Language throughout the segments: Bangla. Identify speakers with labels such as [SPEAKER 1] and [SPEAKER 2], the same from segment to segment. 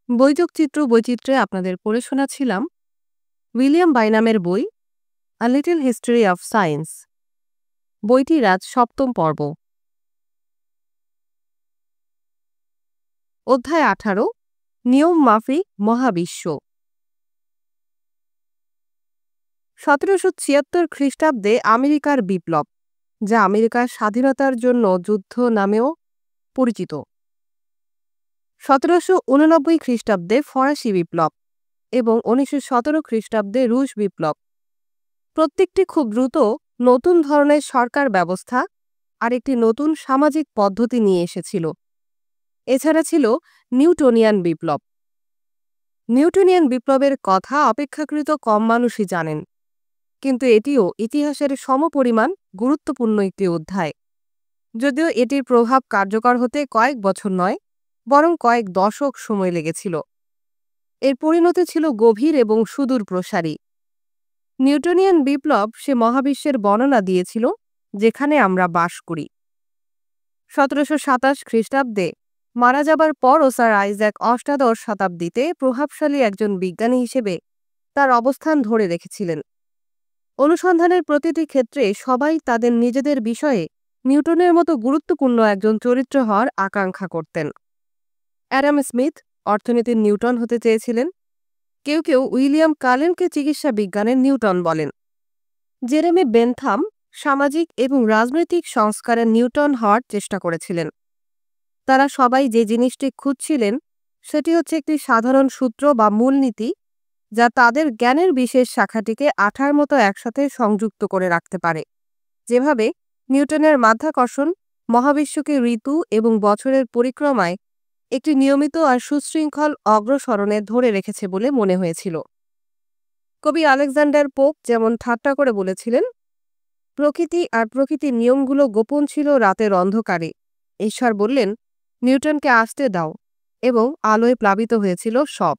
[SPEAKER 1] বৈযোগচিত্র বৈচিত্র্যে আপনাদের পড়ে শোনাচ্ছিলাম উইলিয়াম বাইনামের বই a little history of science. বইটির আজ ৭ম পর্ব। অধ্যায় ১৮, নিয়ম মাফিক মহাবিশ্ব। ১৭৭৬ খ্রিস্টাব্দে আমেরিকার বিপ্লব, যা আমেরিকার স্বাধীনতার জন্য যুদ্ধ নামেও পরিচিত। ১৭৮৯ খ্রিস্টাব্দে ফরাসি বিপ্লব এবং ১৯১৭ খ্রিস্টাব্দে রুশ বিপ্লব। প্রত্যেকটি খুব দ্রুত নতুন ধরনের সরকার ব্যবস্থা আর একটি নতুন সামাজিক পদ্ধতি নিয়ে এসেছিল। এছাড়া ছিল নিউটনিয়ান বিপ্লব। নিউটনিয়ান বিপ্লবের কথা অপেক্ষাকৃত কম মানুষই জানেন, কিন্তু এটিও ইতিহাসের সমপরিমাণ গুরুত্বপূর্ণ একটি অধ্যায়। যদিও এটির প্রভাব কার্যকর হতে কয়েক বছর নয়, বরং কয়েক দশক সময় লেগেছিল। এর পরিণতি ছিল গভীর এবং সুদূর প্রসারী। নিউটনিয়ান বিপ্লব সে মহাবিশ্বের বর্ণনা দিয়েছিল যেখানে আমরা বাস করি। ১৭২৭ খ্রিস্টাব্দে মারা যাবার পরও স্যার আইজ্যাক অষ্টাদশ শতাব্দীতে প্রভাবশালী একজন বিজ্ঞানী হিসেবে তার অবস্থান ধরে রেখেছিলেন। অনুসন্ধানের প্রতিটি ক্ষেত্রে সবাই তাদের নিজেদের বিষয়ে নিউটনের মতো গুরুত্বপূর্ণ একজন চরিত্র হওয়ার আকাঙ্ক্ষা করতেন। অ্যাডাম স্মিথ অর্থনীতির নিউটন হতে চেয়েছিলেন। কেউ কেউ উইলিয়াম কালেনকে চিকিৎসা বিজ্ঞানের নিউটন বলেন। জেরেমি বেনথাম সামাজিক এবং রাজনৈতিক সংস্কারের নিউটন হওয়ার চেষ্টা করেছিলেন। তারা সবাই যে জিনিসটি খুঁজছিলেন সেটি হচ্ছে একটি সাধারণ সূত্র বা মূলনীতি যা তাদের জ্ঞানের বিশেষ শাখাটিকে আঠার মতো একসাথে সংযুক্ত করে রাখতে পারে, যেভাবে নিউটনের মাধ্যাকর্ষণ মহাবিশ্বকে ঋতু এবং বছরের পরিক্রমায় একটি নিয়মিত আর সুশৃঙ্খল অগ্রসরণে ধরে রেখেছে বলে মনে হয়েছিল। কবি আলেকজান্ডার পোপ যেমন ঠাট্টা করে বলেছিলেন, প্রকৃতি আর প্রকৃতির নিয়মগুলো গোপন ছিল রাতের অন্ধকারে। ঈশ্বর বললেন, নিউটনকে আসতে দাও, এবং আলোয় প্লাবিত হয়েছিল সব।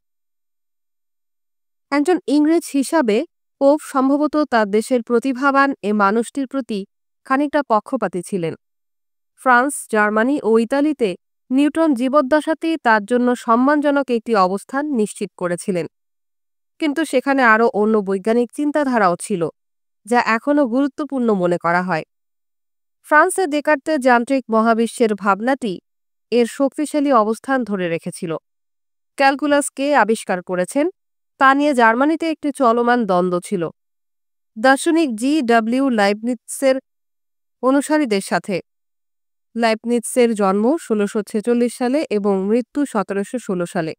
[SPEAKER 1] একজন ইংরেজ হিসাবে পোপ সম্ভবত তার দেশের প্রতিভাবান এ মানুষটির প্রতি খানিকটা পক্ষপাতী ছিলেন। ফ্রান্স, জার্মানি ও ইতালিতে নিউটন জীবদ্দশাতেই তার জন্য সম্মানজনক একটি অবস্থান নিশ্চিত করেছিলেন। কিন্তু সেখানে আরও অন্য বৈজ্ঞানিক চিন্তাধারাও ছিল, যা এখনও গুরুত্বপূর্ণ মনে করা হয়। ফ্রান্সে দেকার্তের যান্ত্রিক মহাবিশ্বের ভাবনাটি এর শক্তিশালী অবস্থান ধরে রেখেছিল। ক্যালকুলাস কে আবিষ্কার করেছেন তা নিয়ে জার্মানিতে একটি চলমান দ্বন্দ্ব ছিল। দার্শনিক জি.ডব্লিউ. লাইবনিৎসের অনুসারীদের সাথে। লাইবনিৎসের জন্ম ১৬৪৬ সালে এবং মৃত্যু ১৭১৬ সালে।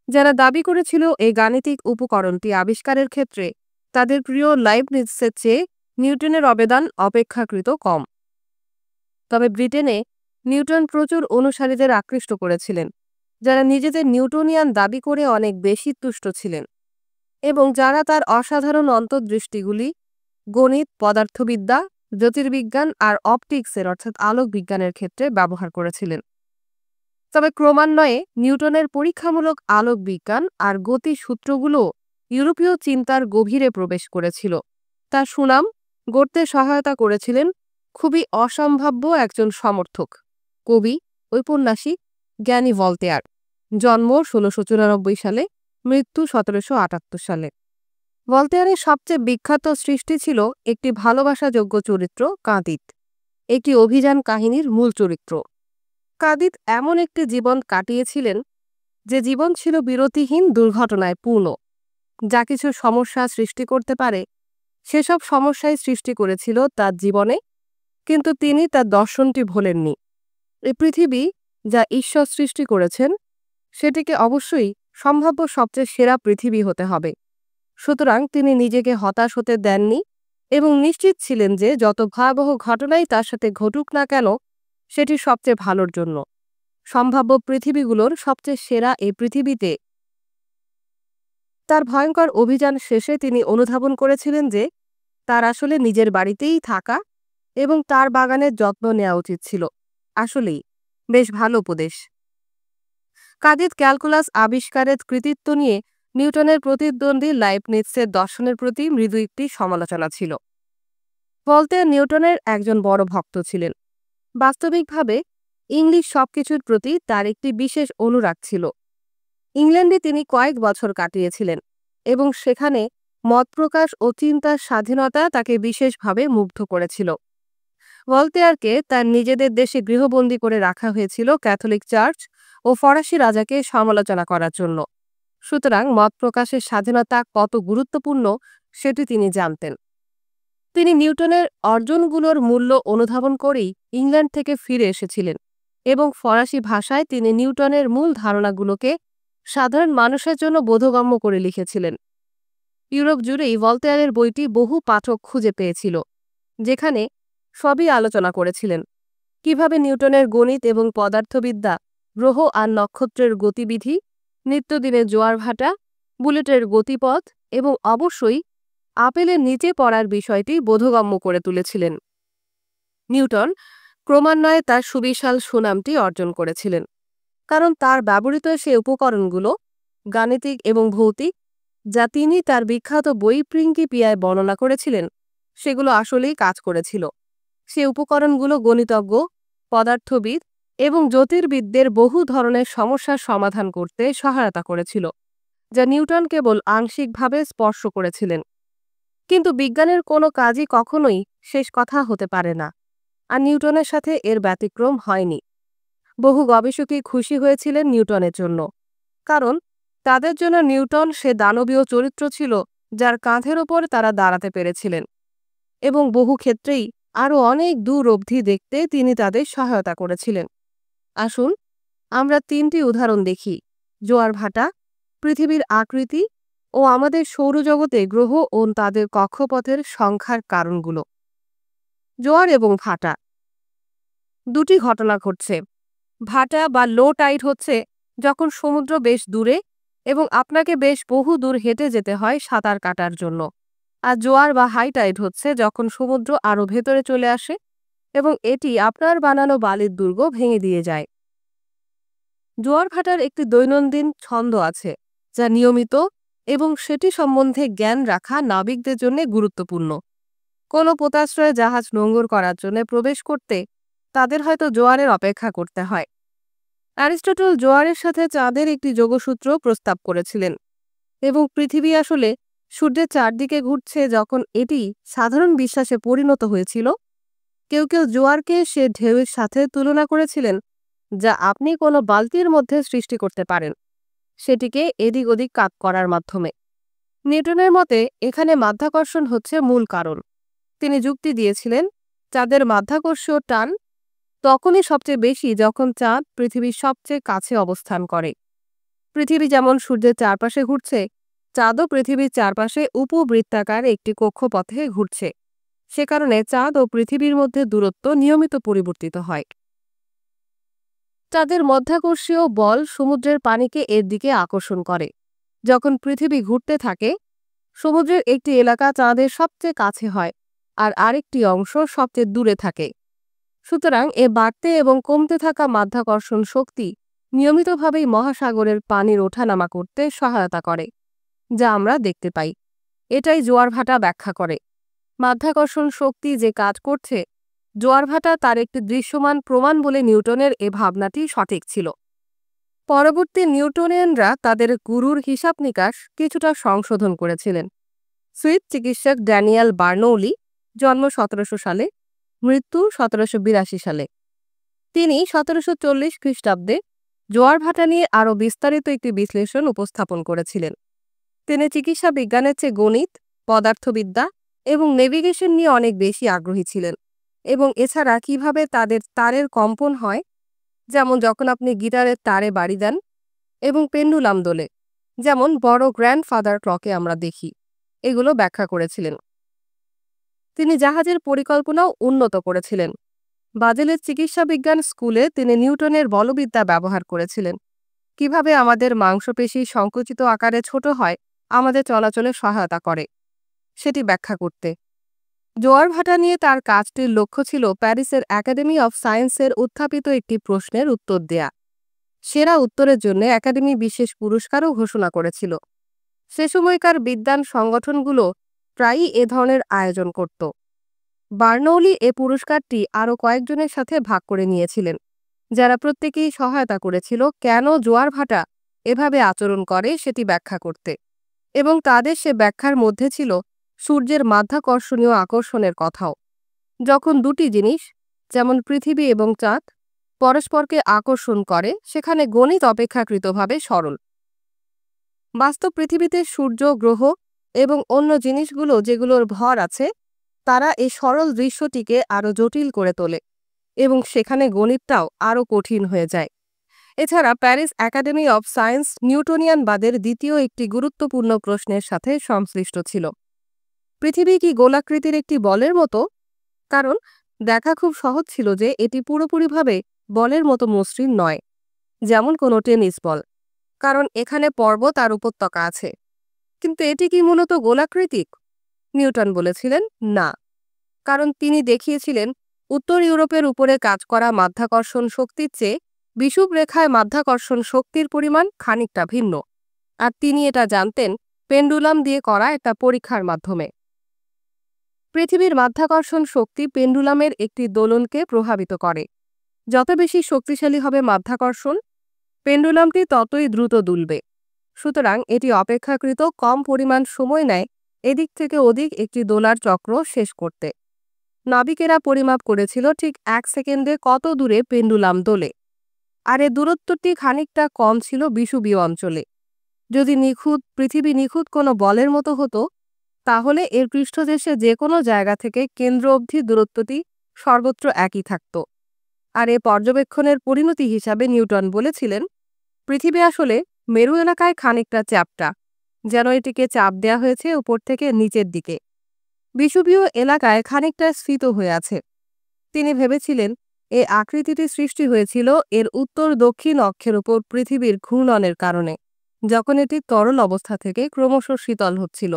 [SPEAKER 1] যারা দাবি করেছিল এই গাণিতিক উপকরণটি আবিষ্কারের ক্ষেত্রে তাদের প্রিয় লাইবনিৎসের চেয়ে নিউটনের অবদান অপেক্ষাকৃত কম। তবে ব্রিটেনে নিউটন প্রচুর অনুসারীদের আকৃষ্ট করেছিলেন, যারা নিজেদের নিউটনিয়ান দাবি করে অনেক বেশি তুষ্ট ছিলেন এবং যারা তার অসাধারণ অন্তর্দৃষ্টিগুলি গণিত, পদার্থবিদ্যা, জ্যোতির্বিজ্ঞান আর অপটিক্সের অর্থাৎ আলোক বিজ্ঞানের ক্ষেত্রে ব্যবহার করেছিলেন। তবে ক্রমান্বয়ে নিউটনের পরীক্ষামূলক আলোক বিজ্ঞান আর গতি সূত্রগুলো ইউরোপীয় চিন্তার গভীরে প্রবেশ করেছিল। তার সুনাম গড়তে সহায়তা করেছিলেন খুবই অসম্ভাব্য একজন সমর্থক, কবি, ঔপন্যাসিক, জ্ঞানী ভলতেয়ার। জন্ম ১৬৯৪ সালে, মৃত্যু ১৭৭৮ সালে। ভলতেয়ারের সবচেয়ে বিখ্যাত সৃষ্টি ছিল একটি ভালোবাসাযোগ্য চরিত্র কাঁদিত, একটি অভিযান কাহিনীর মূল চরিত্র। কাঁদিত এমন একটি জীবন কাটিয়েছিলেন যে জীবন ছিল বিরতিহীন দুর্ঘটনায় পূর্ণ। যা কিছু সমস্যা সৃষ্টি করতে পারে সেসব সমস্যাই সৃষ্টি করেছিল তার জীবনে, কিন্তু তিনি তার দর্শনটি ভোলেননি। এই পৃথিবী যা ঈশ্বর সৃষ্টি করেছেন সেটিকে অবশ্যই সম্ভাব্য সবচেয়ে সেরা পৃথিবী হতে হবে। সুতরাং তিনি নিজেকে হতাশ হতে দেননি এবং নিশ্চিত ছিলেন যে যত ভয়াবহ ঘটনাই তার সাথে ঘটুক না কেন সেটি সবচেয়ে ভালোর জন্য। সম্ভাব্য পৃথিবীগুলোর সবচেয়ে সেরা এই পৃথিবীতে তার ভয়ঙ্কর অভিযান শেষে তিনি অনুধাবন করেছিলেন যে তার আসলে নিজের বাড়িতেই থাকা এবং তার বাগানের যত্ন নেওয়া উচিত ছিল। আসলেই বেশ ভালো উপদেশ। কাঁদিত ক্যালকুলাস আবিষ্কারের কৃতিত্ব নিয়ে নিউটনের প্রতিদ্বন্দ্বী লাইবনিৎসের দর্শনের প্রতি মৃদু একটি সমালোচনা ছিল। ভলতেয়ার নিউটনের একজন বড় ভক্ত ছিলেন। বাস্তবিকভাবে ইংলিশ সবকিছুর প্রতি তার একটি বিশেষ অনুরাগ ছিল। ইংল্যান্ডে তিনি কয়েক বছর কাটিয়েছিলেন এবং সেখানে মত প্রকাশ ও চিন্তার স্বাধীনতা তাকে বিশেষভাবে মুগ্ধ করেছিল। ভলতেয়ারকে তার নিজেদের দেশে গৃহবন্দী করে রাখা হয়েছিল ক্যাথলিক চার্চ ও ফরাসি রাজাকে সমালোচনা করার জন্য। সুতরাং মত প্রকাশের স্বাধীনতা কত গুরুত্বপূর্ণ সেটি তিনি জানতেন। তিনি নিউটনের অর্জনগুলোর মূল্য অনুধাবন করেই ইংল্যান্ড থেকে ফিরে এসেছিলেন এবং ফরাসি ভাষায় তিনি নিউটনের মূল ধারণাগুলোকে সাধারণ মানুষের জন্য বোধগম্য করে লিখেছিলেন। ইউরোপ জুড়েই ভলতেয়ারের বইটি বহু পাঠক খুঁজে পেয়েছিল, যেখানে সবই আলোচনা করেছিলেন কিভাবে নিউটনের গণিত এবং পদার্থবিদ্যা, গ্রহ আর নক্ষত্রের গতিবিধি, নিত্যদিনের জোয়ার ভাটা, বুলেটের গতিপথ এবং অবশ্যই আপেলের নিচে পড়ার বিষয়টি বোধগম্য করে তুলেছিলেন। নিউটন ক্রমান্বয়ে তার সুবিশাল সুনামটি অর্জন করেছিলেন, কারণ তার ব্যবহৃত সে উপকরণগুলো গাণিতিক এবং ভৌতিক, যা তিনি তার বিখ্যাত বই প্রিন্কিপিয়ায় বর্ণনা করেছিলেন, সেগুলো আসলেই কাজ করেছিল। সে উপকরণগুলো গণিতজ্ঞ, পদার্থবিদ এবং জ্যোতির্বিদদের বহু ধরনের সমস্যার সমাধান করতে সহায়তা করেছিল, যা নিউটন কেবল আংশিকভাবে স্পর্শ করেছিলেন। কিন্তু বিজ্ঞানের কোনো কাজই কখনোই শেষ কথা হতে পারে না, আর নিউটনের সাথে এর ব্যতিক্রম হয়নি। বহু গবেষকই খুশি হয়েছিলেন নিউটনের জন্য, কারণ তাদের জন্য নিউটন সে দানবীয় চরিত্র ছিল যার কাঁধের ওপর তারা দাঁড়াতে পেরেছিলেন, এবং বহু ক্ষেত্রেই আরও অনেক দূর অবধি দেখতে তিনি তাদের সহায়তা করেছিলেন। আসুন আমরা 3টি উদাহরণ দেখি: জোয়ার ভাটা, পৃথিবীর আকৃতি ও আমাদের সৌরজগতে গ্রহ ও তাদের কক্ষপথের সংখ্যার কারণগুলো। জোয়ার এবং ভাটা, দুটি ঘটনা ঘটছে। ভাটা বা লো টাইড হচ্ছে যখন সমুদ্র বেশ দূরে এবং আপনাকে বেশ বহু দূর হেঁটে যেতে হয় সাঁতার কাটার জন্য। আর জোয়ার বা হাই টাইড হচ্ছে যখন সমুদ্র আরও ভেতরে চলে আসে এবং এটি আপনার বানানো বালির দুর্গ ভেঙে দিয়ে যায়। জোয়ার ভাটার একটি দৈনন্দিন ছন্দ আছে যা নিয়মিত এবং সেটি সম্বন্ধে জ্ঞান রাখা নাবিকদের জন্য গুরুত্বপূর্ণ। কোনো পোতাশ্রয়ে জাহাজ নোঙর করার জন্য প্রবেশ করতে তাদের হয়তো জোয়ারের অপেক্ষা করতে হয়। অ্যারিস্টটল জোয়ারের সাথে চাঁদের একটি যোগসূত্র প্রস্তাব করেছিলেন, এবং পৃথিবী আসলে সূর্যের চারদিকে ঘুরছে যখন এটি সাধারণ বিশ্বাসে পরিণত হয়েছিল। কেউ কেউ জোয়ারকে সে ঢেউয়ের সাথে তুলনা করেছিলেন যা আপনি কোনো বালতির মধ্যে সৃষ্টি করতে পারেন, সেটিকে এদিক ওদিক কাত করার মাধ্যমে। নিউটনের মতে এখানে মাধ্যাকর্ষণ হচ্ছে মূল কারণ। তিনি যুক্তি দিয়েছিলেন চাঁদের মাধ্যাকর্ষীয় টান তখনই সবচেয়ে বেশি যখন চাঁদ পৃথিবীর সবচেয়ে কাছে অবস্থান করে। পৃথিবী যেমন সূর্যের চারপাশে ঘুরছে, চাঁদও পৃথিবীর চারপাশে উপবৃত্তাকার একটি কক্ষপথে ঘুরছে। সে কারণে চাঁদ ও পৃথিবীর মধ্যে দূরত্ব নিয়মিত পরিবর্তিত হয়। চাঁদের মাধ্যাকর্ষীয় বল সমুদ্রের পানিকে এর দিকে আকর্ষণ করে। যখন পৃথিবী ঘুরতে থাকে, সমুদ্রের একটি এলাকা চাঁদের সবচেয়ে কাছে হয় আর আরেকটি অংশ সবচেয়ে দূরে থাকে। সুতরাং এ বাড়তে এবং কমতে থাকা মাধ্যাকর্ষণ শক্তি নিয়মিতভাবেই মহাসাগরের পানির ওঠানামা করতে সহায়তা করে, যা আমরা দেখতে পাই। এটাই জোয়ার ভাটা ব্যাখ্যা করে। মাধ্যাকর্ষণ শক্তি যে কাজ করছে, জোয়ার ভাটা তার একটি দৃশ্যমান প্রমাণ বলে নিউটনের এ ভাবনাটি সঠিক ছিল। পরবর্তী নিউটনিয়ানরা তাদের গুরুর হিসাব নিকাশ কিছুটা সংশোধন করেছিলেন। সুইস চিকিৎসক ড্যানিয়েল বার্নৌলি, জন্ম 1700 সালে, মৃত্যু 1782 সালে। তিনি 1740 খ্রিস্টাব্দে জোয়ার ভাটা নিয়ে আরও বিস্তারিত একটি বিশ্লেষণ উপস্থাপন করেছিলেন। তিনি চিকিৎসা বিজ্ঞানের চেয়ে গণিত, পদার্থবিদ্যা এবং নেভিগেশন নিয়ে অনেক বেশি আগ্রহী ছিলেন, এবং এছাড়া কিভাবে তাদের তারের কম্পন হয়, যেমন যখন আপনি গিটারের তারে বাড়ি দেন, এবং পেন্ডুলাম দোলে, যেমন বড় গ্র্যান্ডফাদার ক্লকে আমরা দেখি, এগুলো ব্যাখ্যা করেছিলেন। তিনি জাহাজের পরিকল্পনাও উন্নত করেছিলেন। বাজেলের চিকিৎসা বিজ্ঞান স্কুলে তিনি নিউটনের বলবিদ্যা ব্যবহার করেছিলেন, কিভাবে আমাদের মাংসপেশি সংকুচিত আকারে ছোট হয় আমাদের চলাচলে সহায়তা করে, সেটি ব্যাখ্যা করতে। জোয়ার ভাটা নিয়ে তার কাজটির লক্ষ্য ছিল প্যারিসের একাডেমি অফ সায়েন্সের উত্থাপিত একটি প্রশ্নের উত্তর দেয়া। সেরা উত্তরের জন্য একাডেমি বিশেষ পুরস্কারও ঘোষণা করেছিল। সে সময়কার বিদ্বান সংগঠনগুলো প্রায়ই এ ধরনের আয়োজন করত। বার্নৌলি এ পুরস্কারটি আরও কয়েকজনের সাথে ভাগ করে নিয়েছিলেন, যারা প্রত্যেকেই সহায়তা করেছিল কেন জোয়ার ভাটা এভাবে আচরণ করে সেটি ব্যাখ্যা করতে, এবং তাদের সে ব্যাখ্যার মধ্যে ছিল সূর্যের মাধ্যাকর্ষণীয় আকর্ষণের কথাও। যখন দুটি জিনিস, যেমন পৃথিবী এবং চাঁদ, পরস্পরকে আকর্ষণ করে, সেখানে গণিত অপেক্ষাকৃতভাবে সরল। বাস্তব পৃথিবীতে সূর্য, গ্রহ এবং অন্য জিনিসগুলো যেগুলোর ভর আছে, তারা এই সরল দৃশ্যটিকে আরও জটিল করে তোলে, এবং সেখানে গণিতটাও আরও কঠিন হয়ে যায়। এছাড়া প্যারিস একাডেমি অব সায়েন্স নিউটনিয়ানবাদের দ্বিতীয় একটি গুরুত্বপূর্ণ প্রশ্নের সাথে সংশ্লিষ্ট ছিল। পৃথিবী কি গোলাকৃতির একটি বলের মতো? কারণ দেখা খুব সহজ ছিল যে এটি পুরোপুরিভাবে বলের মতো মসৃণ নয়, যেমন কোনো টেনিস বল, কারণ এখানে পর্বত আর উপত্যকা আছে। কিন্তু এটি কি মূলত গোলাকৃতিক? নিউটন বলেছিলেন না, কারণ তিনি দেখিয়েছিলেন উত্তর ইউরোপের উপরে কাজ করা মাধ্যাকর্ষণ শক্তির চেয়ে বিষুবরেখায় মাধ্যাকর্ষণ শক্তির পরিমাণ খানিকটা ভিন্ন, আর তিনি এটা জানতেন পেন্ডুলাম দিয়ে করা একটা পরীক্ষার মাধ্যমে। পৃথিবীর মাধ্যাকর্ষণ শক্তি পেন্ডুলামের একটি দোলনকে প্রভাবিত করে। যত বেশি শক্তিশালী হবে মাধ্যাকর্ষণ, পেন্ডুলামটি ততই দ্রুত দুলবে। সুতরাং এটি অপেক্ষাকৃত কম পরিমাণ সময় নেয় এদিক থেকে ওদিক একটি দোলার চক্র শেষ করতে। নাবিকেরা পরিমাপ করেছিল ঠিক 1 সেকেন্ডে কত দূরে পেন্ডুলাম দোলে, আর এ দূরত্বটি খানিকটা কম ছিল বিষুবীয় অঞ্চলে। যদি পৃথিবী নিখুঁত কোনো বলের মতো হতো, তাহলে এর পৃষ্ঠদেশে যে কোনো জায়গা থেকে কেন্দ্র অবধি দূরত্বটি সর্বত্র একই থাকত। আর এ পর্যবেক্ষণের পরিণতি হিসাবে নিউটন বলেছিলেন, পৃথিবী আসলে মেরু এলাকায় খানিকটা চ্যাপ্টা, যেন এটিকে চাপ দেয়া হয়েছে উপর থেকে নিচের দিকে। বিষুবীয় এলাকায় খানিকটা স্ফীত হয়ে আছে। তিনি ভেবেছিলেন এই আকৃতিটি সৃষ্টি হয়েছিল এর উত্তর দক্ষিণ অক্ষের উপর পৃথিবীর ঘূর্ণনের কারণে, যখন এটি তরল অবস্থা থেকে ক্রমশ শীতল হচ্ছিল।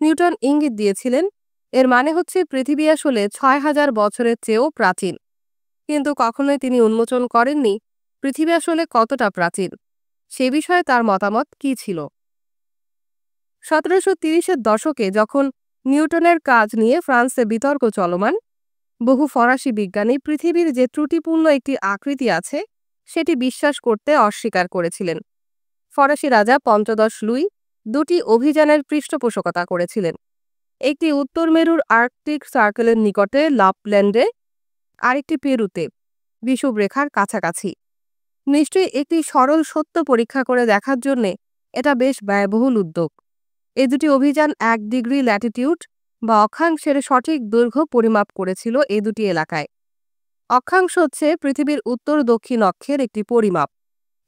[SPEAKER 1] নিউটন ইঙ্গিত দিয়েছিলেন এর মানে হচ্ছে পৃথিবী আসলে 6000 বছরের চেয়েও প্রাচীন। কিন্তু কখনোই তিনি উন্মোচন করেননি পৃথিবী আসলে কতটা প্রাচীন, সে বিষয়ে তার মতামত কী ছিল। 1730-এর দশকে যখন নিউটনের কাজ নিয়ে ফ্রান্সে বিতর্ক চলমান, বহু ফরাসি বিজ্ঞানী পৃথিবীর যে ত্রুটিপূর্ণ একটি আকৃতি আছে সেটি বিশ্বাস করতে অস্বীকার করেছিলেন। ফরাসি রাজা পঞ্চদশ লুই 2টি অভিযানের পৃষ্ঠপোষকতা করেছিলেন, একটি উত্তর মেরুর আর্কটিক সার্কেলের নিকটে লাপল্যান্ডে, আরেকটি পেরুতে বিষুবরেখার কাছাকাছি। নিশ্চয়ই একটি সরল সত্য পরীক্ষা করে দেখার জন্যে এটা বেশ ব্যয়বহুল উদ্যোগ। এই দুটি অভিযান 1 ডিগ্রি ল্যাটিটিউড বা অক্ষাংশের সঠিক দৈর্ঘ্য পরিমাপ করেছিল এই দুটি এলাকায়। অক্ষাংশ হচ্ছে পৃথিবীর উত্তর দক্ষিণ অক্ষের একটি পরিমাপ,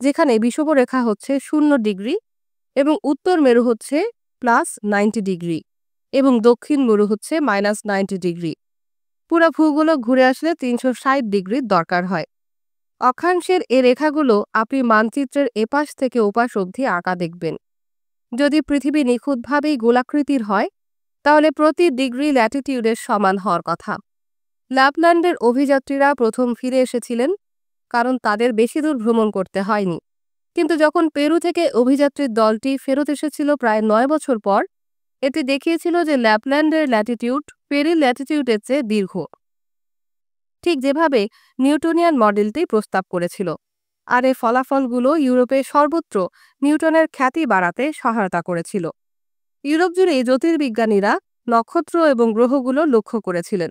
[SPEAKER 1] যেখানে বিষুবরেখা হচ্ছে 0 ডিগ্রি এবং উত্তর মেরু হচ্ছে +90 ডিগ্রি এবং দক্ষিণ মেরু হচ্ছে -90 ডিগ্রি। পুরো ভূগোলক ঘুরে আসলে 360 ডিগ্রির দরকার হয়। অক্ষাংশের এ রেখাগুলো আপনি মানচিত্রের এপাশ থেকে ওপাশ অবধি আঁকা দেখবেন। যদি পৃথিবী নিখুঁতভাবেই গোলাকৃতির হয়, তাহলে প্রতি ডিগ্রি ল্যাটিটিউডের সমান হওয়ার কথা। ল্যাপল্যান্ডের অভিযাত্রীরা প্রথম ফিরে এসেছিলেন কারণ তাদের বেশি দূর ভ্রমণ করতে হয়নি। কিন্তু যখন পেরু থেকে অভিযাত্রীর দলটি ফেরত এসেছিল প্রায় 9 বছর পর, এটি দেখিয়েছিল যে ল্যাপল্যান্ডের ল্যাটিটিউড পেরির ল্যাটিটিউডের চেয়ে দীর্ঘ, ঠিক যেভাবে নিউটনিয়ান মডেলটি প্রস্তাব করেছিল। আর এই ফলাফলগুলো ইউরোপে সর্বত্র নিউটনের খ্যাতি বাড়াতে সহায়তা করেছিল। ইউরোপ জুড়ে জ্যোতির্বিজ্ঞানীরা নক্ষত্র এবং গ্রহগুলো লক্ষ্য করেছিলেন,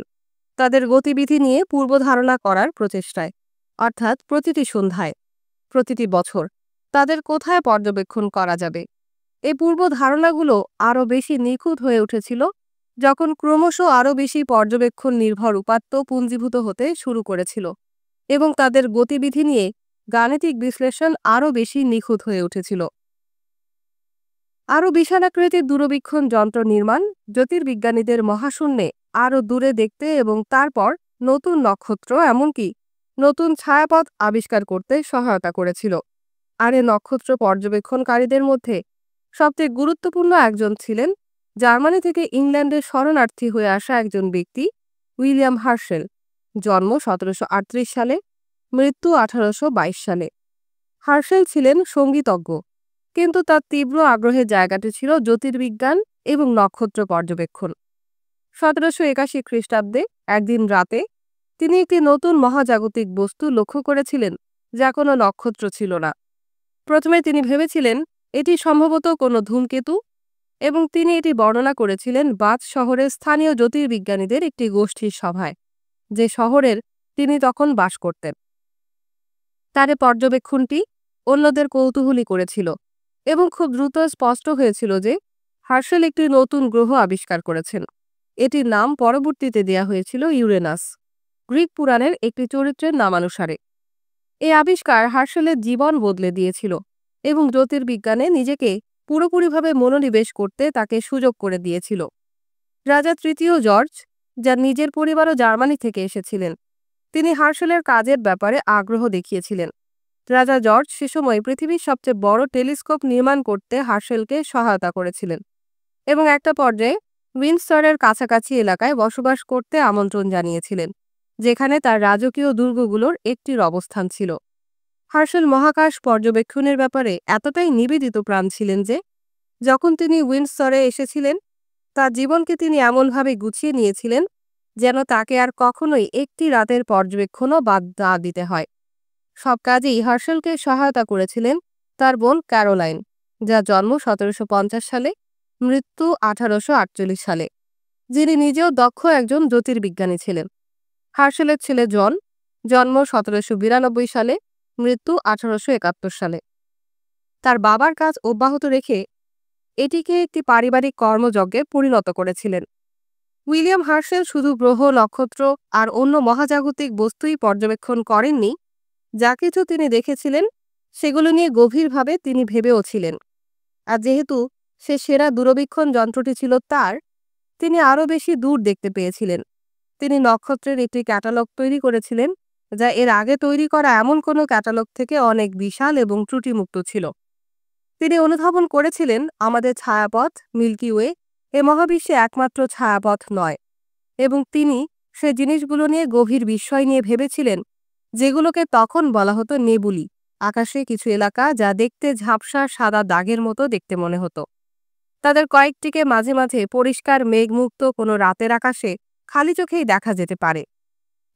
[SPEAKER 1] তাদের গতিবিধি নিয়ে পূর্বধারণা করার প্রচেষ্টায়, অর্থাৎ প্রতিটি সন্ধ্যায়, প্রতিটি বছর তাদের কোথায় পর্যবেক্ষণ করা যাবে। এই পূর্ব ধারণাগুলো আরও বেশি নিখুঁত হয়ে উঠেছিল যখন ক্রমশ আরও বেশি পর্যবেক্ষণ নির্ভর উপাত্ত পুঞ্জীভূত হতে শুরু করেছিল এবং তাদের গতিবিধি নিয়ে গাণিতিক বিশ্লেষণ আরও বেশি নিখুঁত হয়ে উঠেছিল। আরও বিশালাকৃতির দূরবীক্ষণ যন্ত্র নির্মাণ জ্যোতির্বিজ্ঞানীদের মহাশূন্যে আরও দূরে দেখতে এবং তারপর নতুন নক্ষত্র, এমনকি নতুন ছায়াপথ আবিষ্কার করতে সহায়তা করেছিল। আর এ নক্ষত্র পর্যবেক্ষণকারীদের মধ্যে সবচেয়ে গুরুত্বপূর্ণ একজন ছিলেন জার্মানি থেকে ইংল্যান্ডে শরণার্থী হয়ে আসা একজন ব্যক্তি, উইলিয়াম হার্শেল। জন্ম 1738 সালে, মৃত্যু 1822 সালে। হার্শেল ছিলেন সঙ্গীতজ্ঞ, কিন্তু তার তীব্র আগ্রহের জায়গাটি ছিল জ্যোতির্বিজ্ঞান এবং নক্ষত্র পর্যবেক্ষণ। 1781 খ্রিস্টাব্দে একদিন রাতে তিনি একটি নতুন মহাজাগতিক বস্তু লক্ষ্য করেছিলেন যা কোনো নক্ষত্র ছিল না। প্রথমে তিনি ভেবেছিলেন এটি সম্ভবত কোনো ধূমকেতু, এবং তিনি এটি বর্ণনা করেছিলেন বাথ শহরের স্থানীয় জ্যোতির্বিজ্ঞানীদের একটি গোষ্ঠীর সভায়, যে শহরের তিনি তখন বাস করতেন। তার এ পর্যবেক্ষণটি অন্যদের কৌতূহলী করেছিল এবং খুব দ্রুত স্পষ্ট হয়েছিল যে হার্শেল একটি নতুন গ্রহ আবিষ্কার করেছেন। এটির নাম পরবর্তীতে দেয়া হয়েছিল ইউরেনাস, গ্রিক পুরাণের একটি চরিত্রের নামানুসারে। এই আবিষ্কার হার্শেলের জীবন বদলে দিয়েছিল এবং জ্যোতির্বিজ্ঞানে নিজেকে পুরোপুরিভাবে মনোনিবেশ করতে তাকে সুযোগ করে দিয়েছিল। রাজা তৃতীয় জর্জ, যার নিজের পরিবারও জার্মানি থেকে এসেছিলেন, তিনি হার্শেলের কাজের ব্যাপারে আগ্রহ দেখিয়েছিলেন। রাজা জর্জ সে সময় পৃথিবীর সবচেয়ে বড় টেলিস্কোপ নির্মাণ করতে হার্শেলকে সহায়তা করেছিলেন এবং একটা পর্যায়ে উইন্ডসরের কাছাকাছি এলাকায় বসবাস করতে আমন্ত্রণ জানিয়েছিলেন, যেখানে তার রাজকীয় দুর্গগুলোর একটির অবস্থান ছিল। হার্শেল মহাকাশ পর্যবেক্ষণের ব্যাপারে এতটাই নিবেদিত প্রাণ ছিলেন যে যখন তিনি উইন্ডসরে এসেছিলেন, তার জীবনকে তিনি এমনভাবে গুছিয়ে নিয়েছিলেন যেন তাকে আর কখনোই একটি রাতের পর্যবেক্ষণও বাদ না দিতে হয়। সব কাজেই হার্শেলকে সহায়তা করেছিলেন তার বোন ক্যারোলাইন, যার জন্ম 1750 সালে, মৃত্যু 1848 সালে, যিনি নিজেও দক্ষ একজন জ্যোতির্বিজ্ঞানী ছিলেন। হার্শেলের ছেলে জন, জন্ম 1792 সালে, মৃত্যু 1871 সালে, তার বাবার কাজ অব্যাহত রেখে এটিকে একটি পারিবারিক কর্মযজ্ঞে পরিণত করেছিলেন। উইলিয়াম হার্শেল শুধু গ্রহ, নক্ষত্র আর অন্য মহাজাগতিক বস্তুই পর্যবেক্ষণ করেননি, যা কিছু তিনি দেখেছিলেন সেগুলো নিয়ে গভীরভাবে তিনি ভেবেও ছিলেন। আর যেহেতু সে সেরা দূরবীক্ষণ যন্ত্রটি ছিল তার, তিনি আরও বেশি দূর দেখতে পেয়েছিলেন। তিনি নক্ষত্রের একটি ক্যাটালগ তৈরি করেছিলেন, যা এর আগে তৈরি করা এমন কোনো ক্যাটালগ থেকে অনেক বিশাল এবং ত্রুটিমুক্ত ছিল। তিনি অনুধাবন করেছিলেন আমাদের ছায়াপথ মিল্কি ওয়ে এ মহাবিশ্বে একমাত্র ছায়াপথ নয়, এবং তিনি সে জিনিসগুলো নিয়ে গভীর বিস্ময় নিয়ে ভেবেছিলেন, যেগুলোকে তখন বলা হতো নেবুলি, আকাশে কিছু এলাকা যা দেখতে ঝাপসা সাদা দাগের মতো দেখতে মনে হতো। তাদের কয়েকটিকে মাঝে মাঝে পরিষ্কার মেঘমুক্ত কোনো রাতের আকাশে খালি চোখেই দেখা যেতে পারে।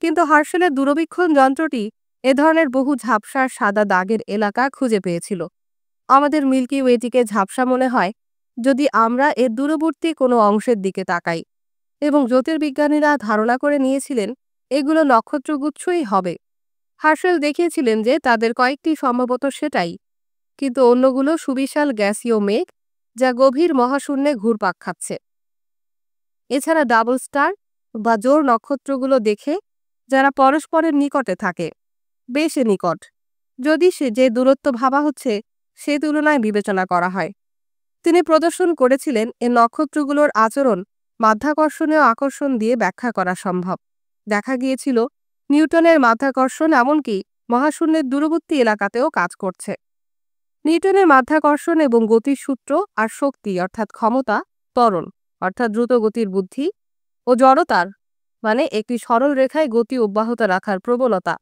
[SPEAKER 1] কিন্তু হার্শেলের দূরবীক্ষণ যন্ত্রটি এ ধরনের বহু ঝাপসা সাদা দাগের এলাকা খুঁজে পেয়েছিল। আমাদের মিল্কি ওয়েটিকে ঝাপসা মনে হয় যদি আমরা এর দূরবর্তী কোনো অংশের দিকে তাকাই, এবং জ্যোতির্বিজ্ঞানীরা ধারণা করে নিয়েছিলেন এগুলো নক্ষত্রগুচ্ছই হবে। হার্শেল দেখিয়েছিলেন যে তাদের কয়েকটি সম্ভবত সেটাই, কিন্তু অন্যগুলো সুবিশাল গ্যাসীয় মেঘ যা গভীর মহাশূন্যে ঘুরপাক খাচ্ছে। এছাড়া ডাবল স্টার বা জোড় নক্ষত্রগুলো দেখে, যারা পরস্পরের নিকটে থাকে, বেশ নিকট, যদি সে যে দূরত্ব ভাবা হচ্ছে সে তুলনায় বিবেচনা করা হয়। তিনি প্রদর্শন করেছিলেন এ নক্ষত্রগুলোর আচরণ মাধ্যাকর্ষণীয় আকর্ষণ দিয়ে ব্যাখ্যা করা সম্ভব। দেখা গিয়েছিল নিউটনের মাধ্যাকর্ষণ এমনকি মহাশূন্যের দূরবর্তী এলাকাতেও কাজ করছে। নিউটনের মাধ্যাকর্ষণ এবং গতির সূত্র আর শক্তি অর্থাৎ ক্ষমতা, ত্বরণ অর্থাৎ দ্রুত গতির বুদ্ধি, ও জড়তার মানে একটি সরল রেখায় গতি অব্যাহত রাখার প্রবণতা,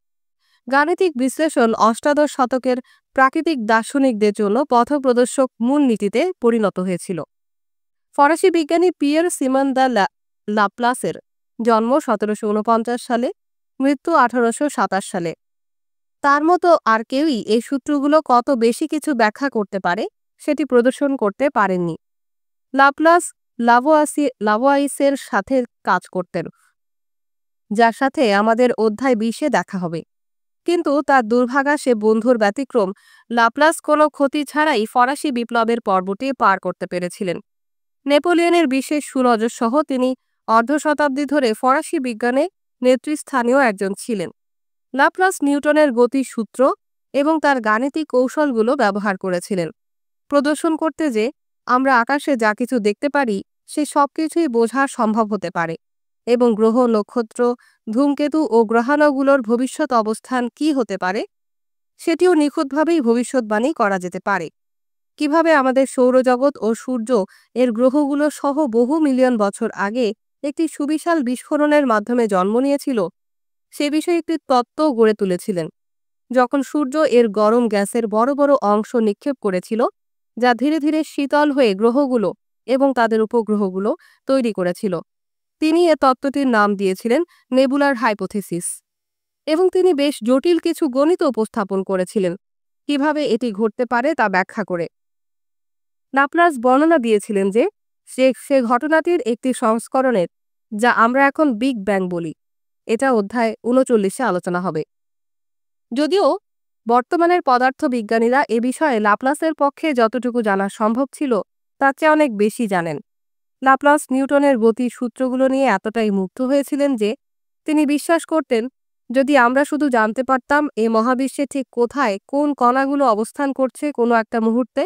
[SPEAKER 1] গাণিতিক বিশ্লেষণ অষ্টাদশ শতকের প্রাকৃতিক দার্শনিকদের জন্য পথপ্রদর্শক মূলনীতিতে পরিণত হয়েছিল। ফরাসি বিজ্ঞানী পিয়ের সিমন দ্য লাপ্লাসের জন্ম 1749 সালে, মৃত্যু 1827 সালে। তার মতো আর কেউই এই সূত্রগুলো কত বেশি কিছু ব্যাখ্যা করতে পারে সেটি প্রদর্শন করতে পারেননি। লাপ্লাস লাভোয়াইসের সাথে কাজ করতেন, যার সাথে আমাদের অধ্যায় 20-এ দেখা হবে। কিন্তু তার দুর্ভাগা সে বন্ধুর ব্যতিক্রম, লাপ্লাস কোনো ক্ষতি ছাড়াই ফরাসি বিপ্লবের পর্বটি পার করতে পেরেছিলেন। নেপোলিয়নের বিশেষ সুনজর সহ তিনি অর্ধ শতাব্দী ধরে ফরাসি বিজ্ঞানে নেতৃস্থানীয় একজন ছিলেন। লাপ্লাস নিউটনের গতির সূত্র এবং তার গাণিতিক কৌশলগুলো ব্যবহার করেছিলেন, প্রদর্শন করতে যে আমরা আকাশে যা কিছু দেখতে পারি সে সবকিছুই বোঝা সম্ভব হতে পারে, এবং গ্রহ, নক্ষত্র, ধূমকেতু ও গ্রহাণুগুলোর ভবিষ্যৎ অবস্থান কি হতে পারে সেটিও নিখুঁতভাবেই ভবিষ্যৎবাণী করা যেতে পারে। কিভাবে আমাদের সৌরজগৎ ও সূর্য এর গ্রহগুলো সহ বহু মিলিয়ন বছর আগে একটি সুবিশাল বিস্ফোরণের মাধ্যমে জন্ম নিয়েছিল সে বিষয়ে একটি তত্ত্ব গড়ে তুলেছিলেন, যখন সূর্য এর গরম গ্যাসের বড় বড় অংশ নিক্ষেপ করেছিল, যা ধীরে ধীরে শীতল হয়ে গ্রহগুলো এবং তাদের উপগ্রহগুলো তৈরি করেছিল। তিনি এ তত্ত্বটির নাম দিয়েছিলেন নেবুলার হাইপোথিসিস, এবং তিনি বেশ জটিল কিছু গণিত উপস্থাপন করেছিলেন, কিভাবে এটি ঘটতে পারে তা ব্যাখ্যা করে। ল্যাপ্লাস বর্ণনা দিয়েছিলেন যে সে ঘটনাটির একটি সংস্করণের, যা আমরা এখন বিগ ব্যাং বলি। এটা অধ্যায় ৩৯-এ আলোচনা হবে। যদিও বর্তমানের পদার্থবিজ্ঞানীরা এ বিষয়ে ল্যাপ্লাসের পক্ষে যতটুকু জানা সম্ভব ছিল তার চেয়ে অনেক বেশি জানেন। ল্যাপ্লাস নিউটনের গতির সূত্রগুলো নিয়ে এতটাই মুগ্ধ হয়েছিলেন যে তিনি বিশ্বাস করতেন, যদি আমরা শুধু জানতে পারতাম এই মহাবিশ্বে ঠিক কোথায় কোন কণাগুলো অবস্থান করছে কোনো একটা মুহূর্তে,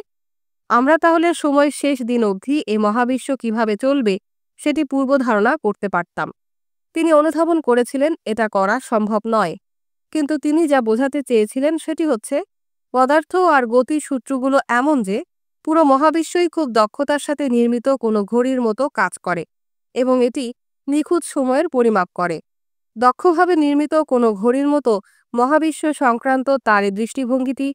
[SPEAKER 1] আমরা তাহলে সময়ের শেষ দিন অবধি এই মহাবিশ্ব কিভাবে চলবে সেটি পূর্বধারণা করতে পারতাম। তিনি অনুধাবন করেছিলেন এটা করা সম্ভব নয়, কিন্তু তিনি যা বোঝাতে চেয়েছিলেন সেটি হচ্ছে পদার্থ আর গতির সূত্রগুলো এমন যে পুরো মহাবিশ্বই খুব দক্ষতার সাথে নির্মিত কোনো ঘড়ির মতো কাজ করে এবং এটি নিখুঁত সময়ের পরিমাপ করে। দক্ষভাবে নির্মিত কোনো ঘড়ির মতো মহাবিশ্ব সংক্রান্ত তার এই দৃষ্টিভঙ্গিটি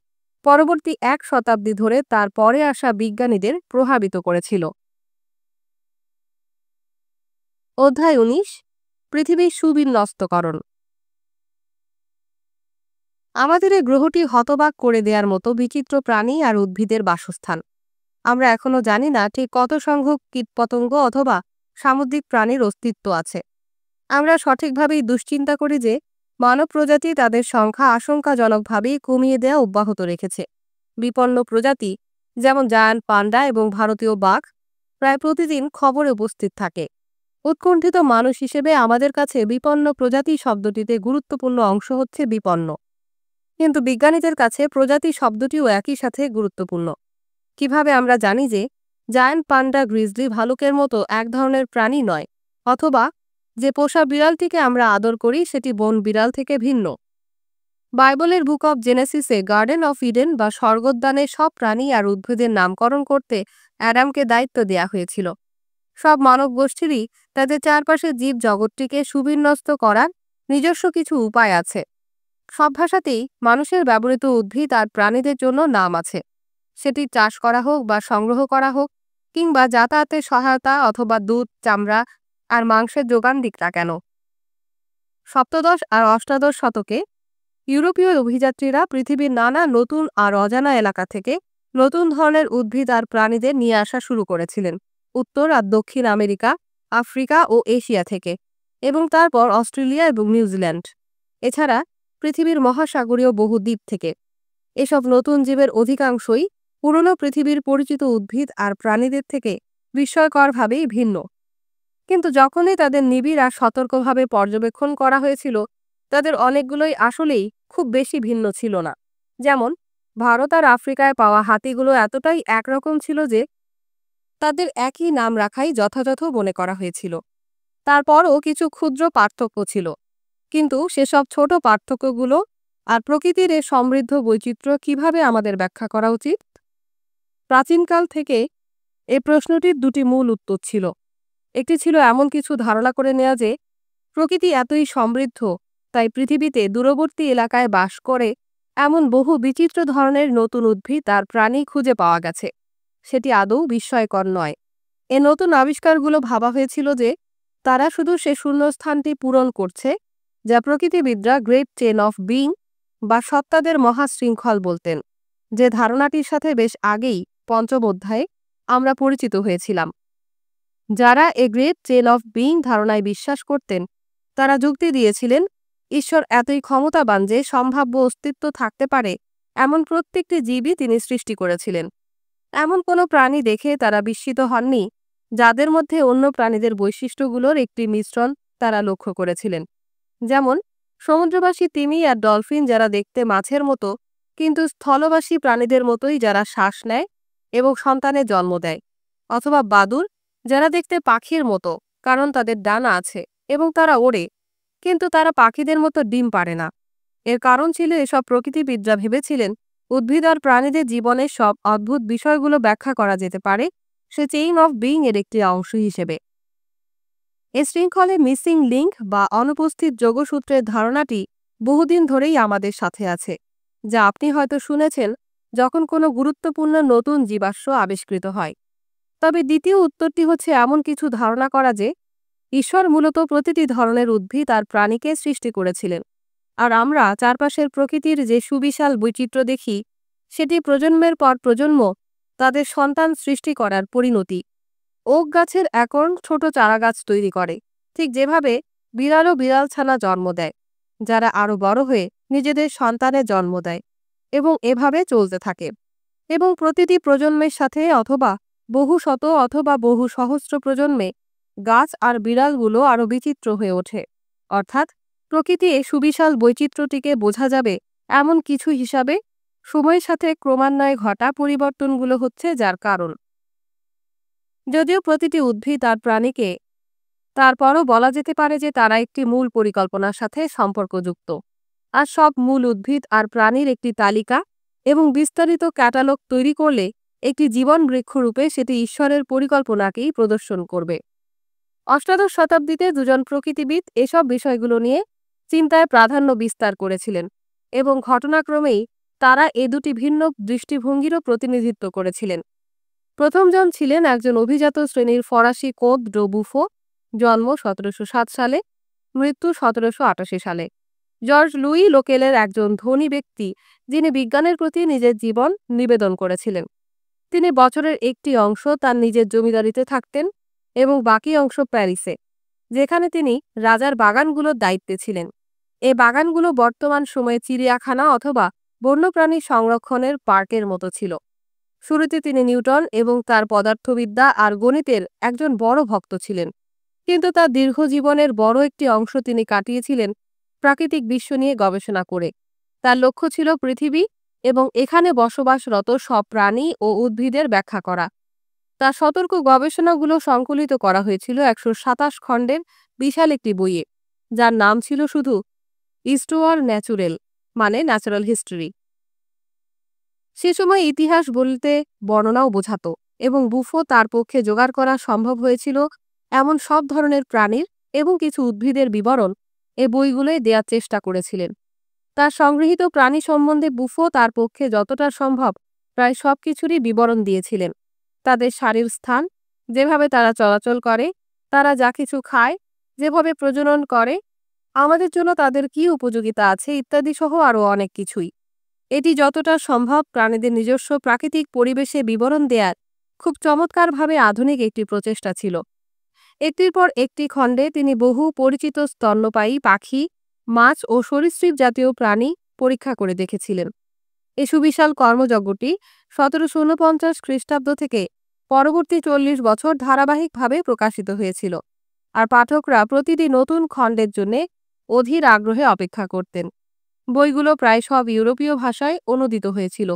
[SPEAKER 1] পরবর্তী ১ শতাব্দী ধরে তার পরে আসা বিজ্ঞানীদের প্রভাবিত করেছিল। অধ্যায় ১৯, পৃথিবীর সুবিন্যস্তকরণ। আমাদের এই গ্রহটি হতবাক করে দেওয়ার মতো বিচিত্র প্রাণী আর উদ্ভিদের বাসস্থান। আমরা এখনো জানি না ঠিক কত সংখ্যক কীটপতঙ্গ অথবা সামুদ্রিক প্রাণীর অস্তিত্ব আছে। আমরা সঠিকভাবেই দুশ্চিন্তা করি যে মানব প্রজাতি তাদের সংখ্যা আশঙ্কাজনকভাবেই কমিয়ে দেওয়া অব্যাহত রেখেছে। বিপন্ন প্রজাতি যেমন জায়ান্ট পান্ডা এবং ভারতীয় বাঘ প্রায় প্রতিদিন খবরে উপস্থিত থাকে। উৎকণ্ঠিত মানুষ হিসেবে আমাদের কাছে বিপন্ন প্রজাতি শব্দটিতে গুরুত্বপূর্ণ অংশ হচ্ছে বিপন্ন, কিন্তু বিজ্ঞানীদের কাছে প্রজাতি শব্দটিও একই সাথে গুরুত্বপূর্ণ। কিভাবে আমরা জানি যে জায়ান্ট পান্ডা গ্রিজলি ভালুকের মতো এক ধরনের প্রাণী নয়, অথবা যে পোষা বিড়ালটিকে আমরা আদর করি সেটি বন বিড়াল থেকে ভিন্ন? বাইবেলের বুক অব জেনেসিসে গার্ডেন অফ ইডেন বা স্বর্গোদ্যানে সব প্রাণী আর উদ্ভিদের নামকরণ করতে অ্যাডামকে দায়িত্ব দেয়া হয়েছিল। সব মানব গোষ্ঠীরই তাদের চারপাশের জীব জগৎটিকে সুবিন্যস্ত করার নিজস্ব কিছু উপায় আছে। সব ভাষাতেই মানুষের ব্যবহৃত উদ্ভিদ আর প্রাণীদের জন্য নাম আছে, সেটি চাষ করা হোক বা সংগ্রহ করা হোক, কিংবা যাতায়াতের সহায়তা অথবা দুধ, চামড়া আর মাংসের যোগান দিক না কেন। সপ্তদশ আর অষ্টাদশ শতকে ইউরোপীয় অভিযাত্রীরা পৃথিবীর নানা নতুন আর অজানা এলাকা থেকে নতুন ধরনের উদ্ভিদ আর প্রাণীদের নিয়ে আসা শুরু করেছিলেন, উত্তর আর দক্ষিণ আমেরিকা, আফ্রিকা ও এশিয়া থেকে, এবং তারপর অস্ট্রেলিয়া এবং নিউজিল্যান্ড, এছাড়া পৃথিবীর মহাসাগরীয় বহু দ্বীপ থেকে। এসব নতুন জীবের অধিকাংশই পুরনো পৃথিবীর পরিচিত উদ্ভিদ আর প্রাণীদের থেকে বিস্ময়করভাবেই ভিন্ন। কিন্তু যখনই তাদের নিবিড় আর সতর্কভাবে পর্যবেক্ষণ করা হয়েছিল, তাদের অনেকগুলোই আসলেই খুব বেশি ভিন্ন ছিল না। যেমন ভারত আর আফ্রিকায় পাওয়া হাতিগুলো এতটাই একরকম ছিল যে তাদের একই নাম রাখাই যথাযথ মনে করা হয়েছিল। তারপরও কিছু ক্ষুদ্র পার্থক্য ছিল, কিন্তু সেসব ছোট পার্থক্যগুলো আর প্রকৃতির এ সমৃদ্ধ বৈচিত্র্য কিভাবে আমাদের ব্যাখ্যা করা উচিত? প্রাচীনকাল থেকে এই প্রশ্নটির দুটি মূল উত্তর ছিল। একটি ছিল এমন কিছু ধারণা করে নেওয়া যে প্রকৃতি এতই সমৃদ্ধ, তাই পৃথিবীতে দূরবর্তী এলাকায় বাস করে এমন বহু বিচিত্র ধরনের নতুন উদ্ভিদ আর প্রাণী খুঁজে পাওয়া গেছে। সেটি আদৌ বিস্ময়কর নয়। এ নতুন আবিষ্কারগুলো ভাবা হয়েছিল যে তারা শুধু সে শূন্যস্থানটি পূরণ করছে, যা প্রকৃতিবিদরা গ্রেট চেন অফ বিং বা সত্তাদের মহাশৃঙ্খল বলতেন, যে ধারণাটির সাথে বেশ আগেই পঞ্চম অধ্যায়ে আমরা পরিচিত হয়েছিলাম। যারা a great chain of being ধারণায় বিশ্বাস করতেন তারা যুক্তি দিয়েছিলেন ঈশ্বর এতই ক্ষমতাবান যে সম্ভাব্য অস্তিত্ব থাকতে পারে এমন প্রত্যেকটি জীবই তিনি সৃষ্টি করেছিলেন। এমন কোনো প্রাণী দেখে তারা বিস্মিত হননি যাদের মধ্যে অন্য প্রাণীদের বৈশিষ্ট্যগুলোর একটি মিশ্রণ তারা লক্ষ্য করেছিলেন। যেমন সমুদ্রবাসী তিমি আর ডলফিন, যারা দেখতে মাছের মতো কিন্তু স্থলবাসী প্রাণীদের মতোই যারা শ্বাস নেয় এবং সন্তানের জন্ম দেয়, অথবা বাদুড়, যারা দেখতে পাখির মতো কারণ তাদের ডানা আছে এবং তারা ওড়ে, কিন্তু তারা পাখিদের মতো ডিম পাড়ে না। এর কারণ ছিল এসব প্রকৃতিবিদরা ভেবেছিলেন উদ্ভিদ আর প্রাণীদের জীবনের সব অদ্ভুত বিষয়গুলো ব্যাখ্যা করা যেতে পারে সে চেইন অফ বিং এর একটি অংশ হিসেবে। এ শৃঙ্খলে মিসিং লিঙ্ক বা অনুপস্থিত যোগসূত্রের ধারণাটি বহুদিন ধরেই আমাদের সাথে আছে, যা আপনি হয়তো শুনেছেন যখন কোনো গুরুত্বপূর্ণ নতুন জীবাশ্ম আবিষ্কৃত হয়। তবে দ্বিতীয় উত্তরটি হচ্ছে এমন কিছু ধারণা করা যে ঈশ্বর মূলত প্রতিটি ধরনের উদ্ভিদ আর প্রাণীকে সৃষ্টি করেছিলেন, আর আমরা চারপাশের প্রকৃতির যে সুবিশাল বৈচিত্র্য দেখি সেটি প্রজন্মের পর প্রজন্ম তাদের সন্তান সৃষ্টি করার পরিণতি। ওক গাছের একর্ন ছোট চারাগাছ তৈরি করে, ঠিক যেভাবে বিড়ালও বিড়াল ছানা জন্ম দেয়, যারা আরও বড় হয়ে নিজেদের সন্তানের জন্ম দেয়, এবং এভাবে চলতে থাকে। এবং প্রতিটি প্রজন্মের সাথে অথবা বহু শত অথবা বহু সহস্র প্রজন্মে গাছ আর বিড়ালগুলো আরও বিচিত্র হয়ে ওঠে। অর্থাৎ প্রকৃতি এই সুবিশাল বৈচিত্র্যটিকে বোঝা যাবে এমন কিছু হিসাবে সময়ের সাথে ক্রমান্বয়ে ঘটা পরিবর্তনগুলো হচ্ছে যার কারণ। যদিও প্রতিটি উদ্ভিদ আর প্রাণীকে, তারপরও বলা যেতে পারে যে তারা একটি মূল পরিকল্পনার সাথে সম্পর্কযুক্ত। আর সব মূল উদ্ভিদ আর প্রাণীর একটি তালিকা এবং বিস্তারিত ক্যাটালগ তৈরি করলে একটি জীবন বৃক্ষরূপে সেটি ঈশ্বরের পরিকল্পনাকেই প্রদর্শন করবে। অষ্টাদশ শতাব্দীতে দুজন প্রকৃতিবিদ এসব বিষয়গুলো নিয়ে চিন্তায় প্রাধান্য বিস্তার করেছিলেন এবং ঘটনাক্রমেই তারা এ দুটি ভিন্ন দৃষ্টিভঙ্গিরও প্রতিনিধিত্ব করেছিলেন। প্রথমজন ছিলেন একজন অভিজাত শ্রেণীর ফরাসি কোদ ডো বুফো, জন্ম 1707 সালে, মৃত্যু 1788 সালে। জর্জ লুই লোকেলের একজন ধনী ব্যক্তি যিনি বিজ্ঞানের প্রতি নিজের জীবন নিবেদন করেছিলেন। তিনি বছরের একটি অংশ তার নিজের জমিদারিতে থাকতেন এবং বাকি অংশ প্যারিসে, যেখানে তিনি রাজার বাগানগুলোর দায়িত্বে ছিলেন। এই বাগানগুলো বর্তমান সময়ে চিড়িয়াখানা অথবা বন্যপ্রাণী সংরক্ষণের পার্কের মতো ছিল। শুরুতে তিনি নিউটন এবং তার পদার্থবিদ্যা আর গণিতের একজন বড় ভক্ত ছিলেন, কিন্তু তার দীর্ঘ জীবনের বড় একটি অংশ তিনি কাটিয়েছিলেন প্রাকৃতিক বিশ্ব নিয়ে গবেষণা করে। তার লক্ষ্য ছিল পৃথিবী এবং এখানে বসবাসরত সব প্রাণী ও উদ্ভিদের ব্যাখ্যা করা। তার সতর্ক গবেষণাগুলো সংকলিত করা হয়েছিল 127 খণ্ডের বিশাল একটি বইয়ে, যার নাম ছিল শুধু ইস্টোয়ার ন্যাচুরেল, মানে ন্যাচারাল হিস্ট্রি। সে সময় ইতিহাস বলতে বর্ণনাও বোঝাতো এবং বুফো তার পক্ষে জোগাড় করা সম্ভব হয়েছিল এমন সব ধরনের প্রাণীর এবং কিছু উদ্ভিদের বিবরণ এ বইগুলোয় দেওয়ার চেষ্টা করেছিলেন। তার সংগৃহীত প্রাণী সম্বন্ধে বুফো তার পক্ষে যতটা সম্ভব প্রায় সব কিছুরই বিবরণ দিয়েছিলেন। তাদের শারীর স্থান, যেভাবে তারা চলাচল করে, তারা যা কিছু খায়, যেভাবে প্রজনন করে, আমাদের জন্য তাদের কী উপযোগিতা আছে ইত্যাদি সহ আরও অনেক কিছুই। এটি যতটা সম্ভব প্রাণীদের নিজস্ব প্রাকৃতিক পরিবেশে বিবরণ দেয়ার খুব চমৎকারভাবে আধুনিক একটি প্রচেষ্টা ছিল। একটির পর একটি খণ্ডে তিনি বহু পরিচিত স্তন্যপায়ী পাখি, মাছ ও সরীসৃপ জাতীয় প্রাণী পরীক্ষা করে দেখেছিলেন। এই সুবিশাল কর্মযজ্ঞটি 1749 খ্রিস্টাব্দ থেকে পরবর্তী 40 বছর ধারাবাহিকভাবে প্রকাশিত হয়েছিল, আর পাঠকরা প্রতিটি নতুন খণ্ডের জন্যে অধীর আগ্রহে অপেক্ষা করতেন। বইগুলো প্রায় সব ইউরোপীয় ভাষায় অনূদিত হয়েছিল।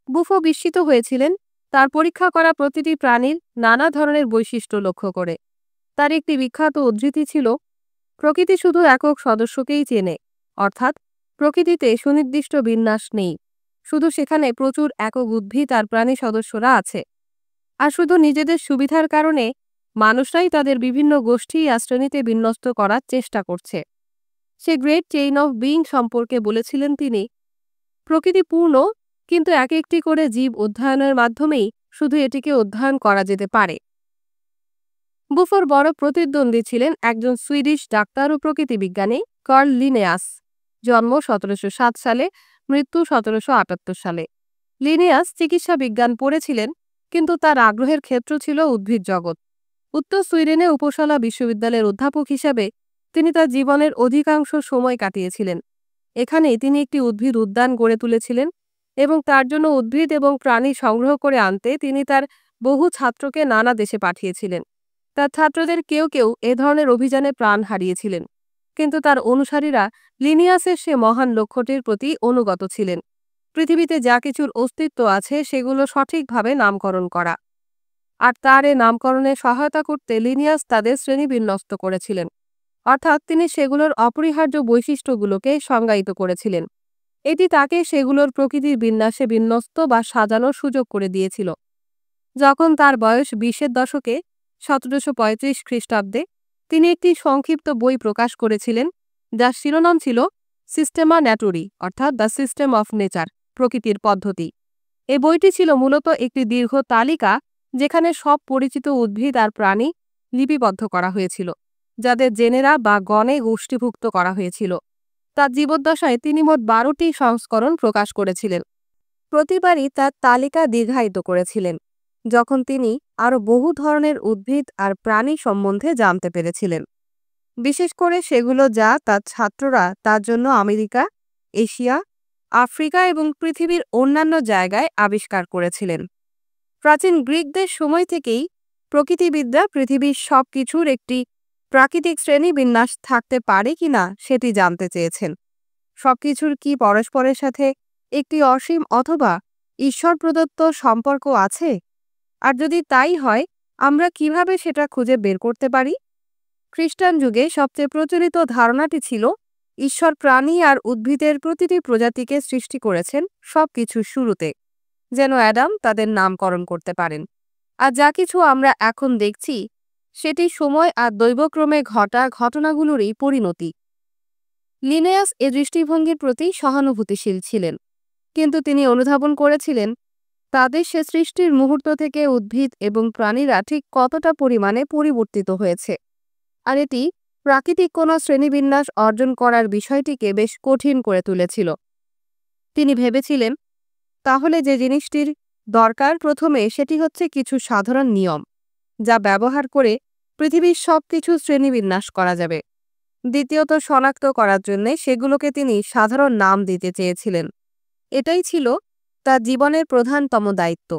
[SPEAKER 1] বুফো বিস্মিত হয়েছিলেন তার পরীক্ষা করা প্রতিটি প্রাণীর নানা ধরনের বৈশিষ্ট্য লক্ষ্য করে। তার একটি বিখ্যাত উদ্ধৃতি ছিল, প্রকৃতি শুধু একক সদস্যকেই চেনে, অর্থাৎ প্রকৃতিতে সুনির্দিষ্ট বিন্যাস নেই, শুধু সেখানে প্রচুর একক উদ্ভিদ আর প্রাণী সদস্যরা আছে। আর শুধু নিজেদের সুবিধার কারণে মানুষরাই তাদের বিভিন্ন গোষ্ঠী আর শ্রেণীতে বিন্যস্ত করার চেষ্টা করছে। সে গ্রেট চেইন অফ বিইং সম্পর্কে বলেছিলেন তিনি, প্রকৃতি পূর্ণ, কিন্তু এক একটি করে জীব অধ্যয়নের মাধ্যমেই শুধু এটিকে অধ্যয়ন করা যেতে পারে। বুফোর বড় প্রতিদ্বন্দ্বী ছিলেন একজন সুইডিশ ডাক্তার ও প্রকৃতিবিজ্ঞানী কার্ল লিনেয়াস, জন্ম 1707 সালে, মৃত্যু 1778 সালে। লিনেয়াস চিকিৎসা বিজ্ঞান পড়েছিলেন, কিন্তু তার আগ্রহের ক্ষেত্র ছিল উদ্ভিদ জগৎ। উত্তর সুইডেনে উপসালা বিশ্ববিদ্যালয়ের অধ্যাপক হিসেবে তিনি তার জীবনের অধিকাংশ সময় কাটিয়েছিলেন। এখানেই তিনি একটি উদ্ভিদ উদ্যান গড়ে তুলেছিলেন এবং তার জন্য উদ্ভিদ এবং প্রাণী সংগ্রহ করে আনতে তিনি তার বহু ছাত্রকে নানা দেশে পাঠিয়েছিলেন। তার ছাত্রদের কেউ কেউ এ ধরনের অভিযানে প্রাণ হারিয়েছিলেন, কিন্তু তার অনুসারীরা লিনিয়াসের সে মহান লক্ষ্যটির প্রতি অনুগত ছিলেন, পৃথিবীতে যা কিছুর অস্তিত্ব আছে সেগুলো সঠিকভাবে নামকরণ করা। আর তার এ নামকরণে সহায়তা করতে লিনিয়াস তাদের শ্রেণীবিন্যস্ত করেছিলেন, অর্থাৎ তিনি সেগুলোর অপরিহার্য বৈশিষ্ট্যগুলোকে সংজ্ঞায়িত করেছিলেন। এটি তাকে সেগুলোর প্রকৃতির বিন্যাসে বিন্যস্ত বা সাজানোর সুযোগ করে দিয়েছিল। যখন তার বয়স 20-এর দশকে 1735 খ্রিস্টাব্দে তিনি একটি সংক্ষিপ্ত বই প্রকাশ করেছিলেন, যার শিরোনাম ছিল সিস্টেমা ন্যাটুরি, অর্থাৎ দ্য সিস্টেম অফ নেচার, প্রকৃতির পদ্ধতি। এই বইটি ছিল মূলত একটি দীর্ঘ তালিকা যেখানে সব পরিচিত উদ্ভিদ আর প্রাণী লিপিবদ্ধ করা হয়েছিল, যাদের জেনেরা বা গণে গোষ্ঠীভুক্ত করা হয়েছিল। তার জীবদ্দশায় তিনি মোট 12টি সংস্করণ প্রকাশ করেছিলেন। প্রতিবারই তার তালিকা দীর্ঘায়িত করেছিলেন যখন তিনি আরও বহু ধরনের উদ্ভিদ আর প্রাণী সম্বন্ধে জানতে পেরেছিলেন, বিশেষ করে সেগুলো যা তার ছাত্ররা তার জন্য আমেরিকা, এশিয়া, আফ্রিকা এবং পৃথিবীর অন্যান্য জায়গায় আবিষ্কার করেছিলেন। প্রাচীন গ্রিকদের সময় থেকেই প্রকৃতিবিদরা পৃথিবীর সবকিছুর একটি প্রাকৃতিক শ্রেণীবিন্যাস থাকতে পারে কিনা সেটি জানতে চেয়েছেন। সবকিছুর কি পরস্পরের সাথে একটি অসীম অথবা ঈশ্বর প্রদত্ত সম্পর্ক আছে? আর যদি তাই হয়, আমরা কিভাবে সেটা খুঁজে বের করতে পারি? খ্রিস্টান যুগে সবচেয়ে প্রচলিত ধারণাটি ছিল ঈশ্বর প্রাণী আর উদ্ভিদের প্রতিটি প্রজাতিকে সৃষ্টি করেছেন সবকিছুর শুরুতে, যেন অ্যাডাম তাদের নামকরণ করতে পারেন। আর যা কিছু আমরা এখন দেখছি সেটি সময় আর দৈবক্রমে ঘটা ঘটনাগুলোরই পরিণতি। লিনেয়াস এ দৃষ্টিভঙ্গির প্রতি সহানুভূতিশীল ছিলেন, কিন্তু তিনি অনুধাবন করেছিলেন তাদের সে সৃষ্টির মুহূর্ত থেকে উদ্ভিদ এবং প্রাণীরা ঠিক কতটা পরিমাণে পরিবর্তিত হয়েছে, আর এটি প্রাকৃতিক কোনো শ্রেণীবিন্যাস অর্জন করার বিষয়টিকে বেশ কঠিন করে তুলেছিল। তিনি ভেবেছিলেন তাহলে যে জিনিসটির দরকার প্রথমে সেটি হচ্ছে কিছু সাধারণ নিয়ম যা ব্যবহার করে পৃথিবীর সবকিছু শ্রেণীবিন্যাস করা যাবে। দ্বিতীয়ত, শনাক্ত করার জন্য সেগুলোকে তিনি সাধারণ নাম দিতে চেয়েছিলেন। এটাই ছিল তার জীবনের প্রধানতম দায়িত্ব।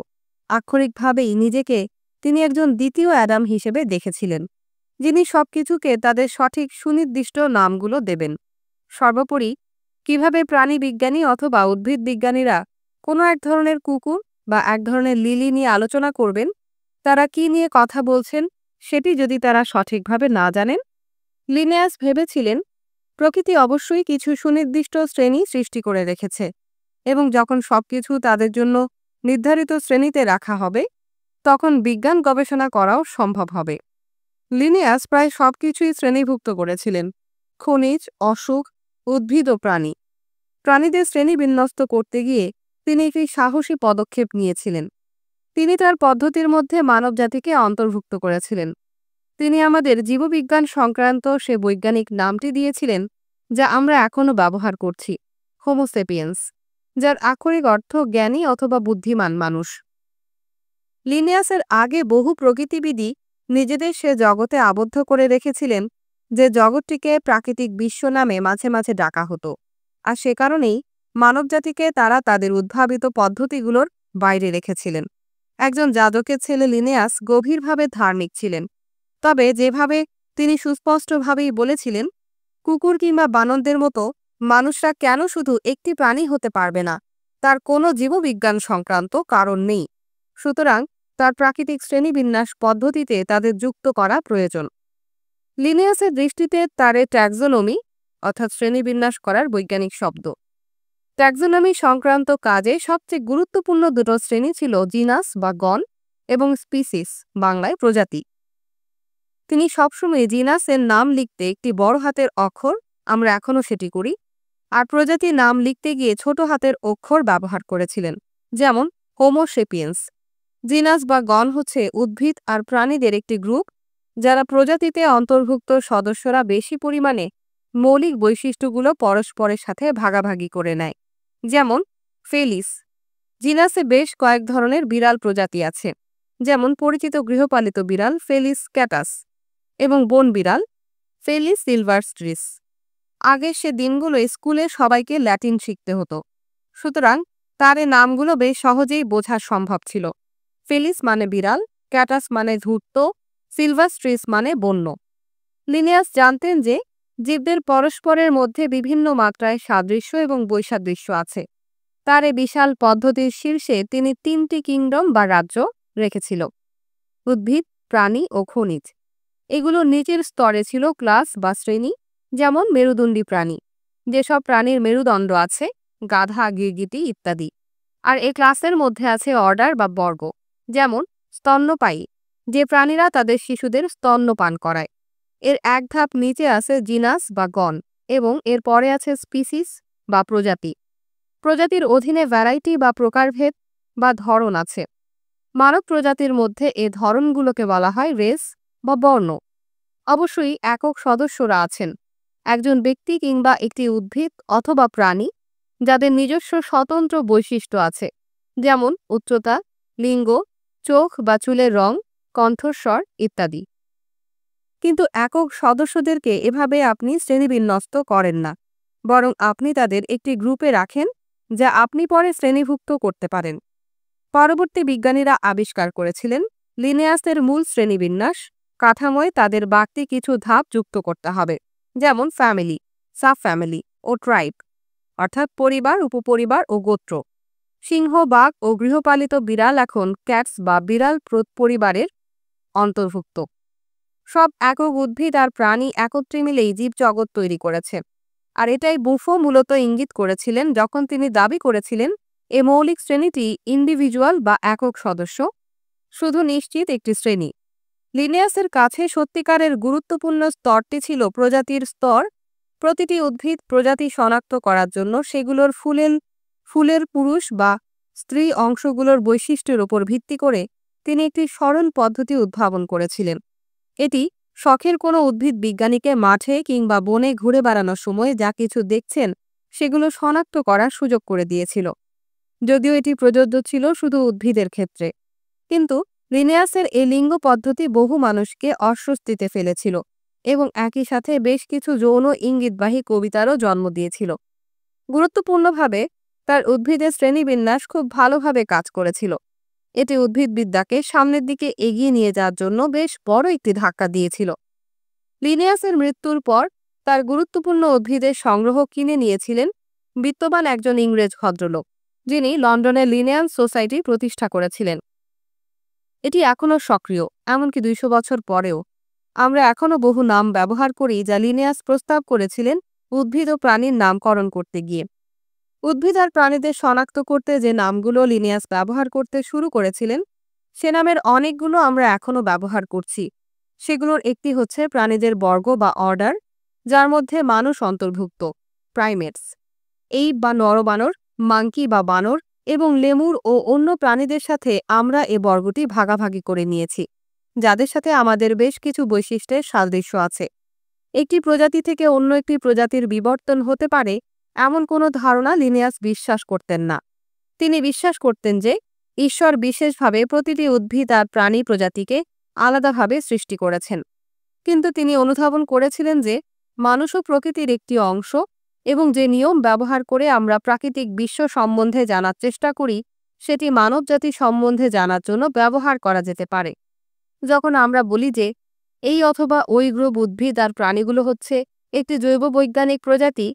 [SPEAKER 1] আক্ষরিকভাবেই নিজেকে তিনি একজন দ্বিতীয় অ্যাডাম হিসেবে দেখেছিলেন, যিনি সবকিছুকে তাদের সঠিক সুনির্দিষ্ট নামগুলো দেবেন। সর্বোপরি, কিভাবে প্রাণী বিজ্ঞানী অথবা উদ্ভিদ বিজ্ঞানীরা কোনো এক ধরনের কুকুর বা এক ধরনের লিলি নিয়ে আলোচনা করবেন, তারা কি নিয়ে কথা বলছেন সেটি যদি তারা সঠিকভাবে না জানেন? লিনেয়াস ভেবেছিলেন প্রকৃতি অবশ্যই কিছু সুনির্দিষ্ট শ্রেণী সৃষ্টি করে রেখেছে, এবং যখন সবকিছু তাদের জন্য নির্ধারিত শ্রেণীতে রাখা হবে তখন বিজ্ঞান গবেষণা করাও সম্ভব হবে। লিনেয়াস প্রায় সবকিছুই শ্রেণীভুক্ত করেছিলেন: খনিজ, অসুখ, উদ্ভিদ ও প্রাণী। প্রাণীদের শ্রেণী বিন্যস্ত করতে গিয়ে তিনি একটি সাহসী পদক্ষেপ নিয়েছিলেন। তিনি তার পদ্ধতির মধ্যে মানবজাতিকে অন্তর্ভুক্ত করেছিলেন। তিনি আমাদের জীববিজ্ঞান সংক্রান্ত সে বৈজ্ঞানিক নামটি দিয়েছিলেন যা আমরা এখনও ব্যবহার করছি, হোমো সেপিয়েন্স, যার আক্ষরিক অর্থ জ্ঞানী অথবা বুদ্ধিমান মানুষ। লিনেয়াসের আগে বহু প্রকৃতিবিদই নিজেদের সে জগতে আবদ্ধ করে রেখেছিলেন যে জগৎটিকে প্রাকৃতিক বিশ্ব নামে মাঝে মাঝে ডাকা হতো, আর সে কারণেই মানবজাতিকে তারা তাদের উদ্ভাবিত পদ্ধতিগুলোর বাইরে রেখেছিলেন। একজন যাজকের ছেলে লিনেয়াস গভীরভাবে ধার্মিক ছিলেন, তবে যেভাবে তিনি সুস্পষ্টভাবেই বলেছিলেন, কুকুর কিংবা বানরদের মতো মানুষরা কেন শুধু একটি প্রাণী হতে পারবে না তার কোনো জীববিজ্ঞান সংক্রান্ত কারণ নেই। সুতরাং তার প্রাকৃতিক শ্রেণীবিন্যাস পদ্ধতিতে তাদের যুক্ত করা প্রয়োজন। লিনেয়াসের দৃষ্টিতে তার ট্যাক্সোনমি অর্থাৎ শ্রেণীবিন্যাস করার বৈজ্ঞানিক শব্দ। ট্যাক্সোনমি সংক্রান্ত কাজে সবচেয়ে গুরুত্বপূর্ণ দুটো শ্রেণী ছিল জিনাস বা গণ এবং স্পিসিস, বাংলায় প্রজাতি। তিনি সবসময় জিনাসের নাম লিখতে একটি বড় হাতের অক্ষর, আমরা এখনও সেটি করি, আর প্রজাতির নাম লিখতে গিয়ে ছোট হাতের অক্ষর ব্যবহার করেছিলেন, যেমন হোমো সেপিয়েন্স। জিনাস বা গণ হচ্ছে উদ্ভিদ আর প্রাণীদের একটি গ্রুপ যারা প্রজাতিতে অন্তর্ভুক্ত সদস্যরা বেশি পরিমাণে মৌলিক বৈশিষ্ট্যগুলো পরস্পরের সাথে ভাগাভাগি করে নেয়। যেমন ফেলিস। জিনাসে বেশ কয়েক ধরনের বিড়াল প্রজাতি আছে, যেমন পরিচিত গৃহপালিত বিড়াল ফেলিস ক্যাটাস এবং বন বিড়াল ফেলিস সিলভাস্ট্রিস। আগে সে দিনগুলো স্কুলে সবাইকে ল্যাটিন শিখতে হতো, সুতরাং তার এই নামগুলো বেশ সহজেই বোঝা সম্ভব ছিল। ফেলিস মানে বিড়াল, ক্যাটাস মানে ধূর্ত, সিলভাস্ট্রিস মানে বন্য। লিনেয়াস জানতেন যে জীবদের পরস্পরের মধ্যে বিভিন্ন মাত্রায় সাদৃশ্য এবং বৈসাদৃশ্য আছে। তার এই বিশাল পদ্ধতির শীর্ষে তিনি 3টি কিংডম বা রাজ্য রেখেছিল: উদ্ভিদ, প্রাণী ও খনিজ। এগুলোর নিচের স্তরে ছিল ক্লাস বা শ্রেণী, যেমন মেরুদণ্ডী প্রাণী, যেসব প্রাণীর মেরুদণ্ড আছে, গাধা, গিরগিটি ইত্যাদি। আর এই ক্লাসের মধ্যে আছে অর্ডার বা বর্গ, যেমন স্তন্যপায়ী, যে প্রাণীরা তাদের শিশুদের স্তন্যপান করায়। এর এক ধাপ নিচে আছে জিনাস বা গণ, এবং এর পরে আছে স্পিসিস বা প্রজাতি। প্রজাতির অধীনে ভ্যারাইটি বা প্রকারভেদ বা ধরন আছে। মানব প্রজাতির মধ্যে এ ধরনগুলোকে বলা হয় রেস বা বর্ণ। অবশ্যই একক সদস্যরা আছেন, একজন ব্যক্তি কিংবা একটি উদ্ভিদ অথবা প্রাণী যাদের নিজস্ব স্বতন্ত্র বৈশিষ্ট্য আছে, যেমন উচ্চতা, লিঙ্গ, চোখ বা চুলের রং, কণ্ঠস্বর ইত্যাদি। কিন্তু একক সদস্যদেরকে এভাবে আপনি শ্রেণীবিন্যস্ত করেন না, বরং আপনি তাদের একটি গ্রুপে রাখেন যা আপনি পরে শ্রেণীভুক্ত করতে পারেন। পরবর্তী বিজ্ঞানীরা আবিষ্কার করেছিলেন লিনেয়াসের মূল শ্রেণীবিন্যাস কাঠামোয় তাদের বাড়তি কিছু ধাপ যুক্ত করতে হবে, যেমন ফ্যামিলি, সাব ফ্যামিলি ও ট্রাইব, অর্থাৎ পরিবার, উপপরিবার ও গোত্র। সিংহ, বাঘ ও গৃহপালিত বিড়াল এখন ক্যাটস বা বিড়াল পরিবারের অন্তর্ভুক্ত। সব একক উদ্ভিদ আর প্রাণী একত্রে মিলেই জীবজগৎ তৈরি করেছে। আর এটাই বুফো মূলত ইঙ্গিত করেছিলেন যখন তিনি দাবি করেছিলেন এ মৌলিক শ্রেণীটি ইন্ডিভিজুয়াল বা একক সদস্য, শুধু নিশ্চিত একটি শ্রেণী। লিনেয়াসের কাছে সত্যিকারের গুরুত্বপূর্ণ স্তরটি ছিল প্রজাতির স্তর। প্রতিটি উদ্ভিদ প্রজাতি শনাক্ত করার জন্য সেগুলোর ফুলের পুরুষ বা স্ত্রী অংশগুলোর বৈশিষ্ট্যের উপর ভিত্তি করে তিনি একটি সরল পদ্ধতি উদ্ভাবন করেছিলেন। এটি শখের কোনো উদ্ভিদ বিজ্ঞানীকে মাঠে কিংবা বনে ঘুরে বেড়ানোর সময় যা কিছু দেখছেন সেগুলো শনাক্ত করার সুযোগ করে দিয়েছিল। যদিও এটি প্রযোজ্য ছিল শুধু উদ্ভিদের ক্ষেত্রে, কিন্তু লিনেয়াসের এই লিঙ্গ পদ্ধতি বহু মানুষকে অস্বস্তিতে ফেলেছিল এবং একই সাথে বেশ কিছু যৌন ইঙ্গিতবাহী কবিতারও জন্ম দিয়েছিল। গুরুত্বপূর্ণভাবে তার উদ্ভিদের শ্রেণীবিন্যাস খুব ভালোভাবে কাজ করেছিল। এটি উদ্ভিদবিদ্যাকে সামনের দিকে এগিয়ে নিয়ে যাওয়ার জন্য বেশ বড় একটি ধাক্কা দিয়েছিল। লিনেয়াসের মৃত্যুর পর তার গুরুত্বপূর্ণ উদ্ভিদের সংগ্রহ কিনে নিয়েছিলেন বিত্তবান একজন ইংরেজ ভদ্রলোক, যিনি লন্ডনে লিনেয়ান সোসাইটি প্রতিষ্ঠা করেছিলেন। এটি এখনও সক্রিয়, এমনকি ২০০ বছর পরেও আমরা এখনও বহু নাম ব্যবহার করি যা লিনেয়াস প্রস্তাব করেছিলেন উদ্ভিদ ও প্রাণীর নামকরণ করতে গিয়ে। উদ্ভিদ আর প্রাণীদের শনাক্ত করতে যে নামগুলো লিনেয়াস ব্যবহার করতে শুরু করেছিলেন সে নামের অনেকগুলো আমরা এখনও ব্যবহার করছি। সেগুলোর একটি হচ্ছে প্রাণীদের বর্গ বা অর্ডার, যার মধ্যে মানুষ অন্তর্ভুক্ত, প্রাইমেটস, এইপ বা নরবানর, মাঙ্কি বা বানর এবং লেমুর ও অন্য প্রাণীদের সাথে আমরা এ বর্গটি ভাগাভাগি করে নিয়েছি, যাদের সাথে আমাদের বেশ কিছু বৈশিষ্ট্যের সাদৃশ্য আছে। একটি প্রজাতি থেকে অন্য একটি প্রজাতির বিবর্তন হতে পারে এমন কোনো ধারণা লিনেয়াস বিশ্বাস করতেন না। তিনি বিশ্বাস করতেন যে ঈশ্বর বিশেষভাবে প্রতিটি উদ্ভিদ আর প্রাণী প্রজাতিকে আলাদাভাবে সৃষ্টি করেছেন। কিন্তু তিনি অনুধাবন করেছিলেন যে মানুষও প্রকৃতির একটি অংশ এবং যে নিয়ম ব্যবহার করে আমরা প্রাকৃতিক বিশ্ব সম্বন্ধে জানার চেষ্টা করি সেটি মানবজাতি সম্বন্ধে জানার জন্য ব্যবহার করা যেতে পারে। যখন আমরা বলি যে এই অথবা ওই গ্রুপ উদ্ভিদ আর প্রাণীগুলো হচ্ছে একটি জৈববৈজ্ঞানিক প্রজাতি,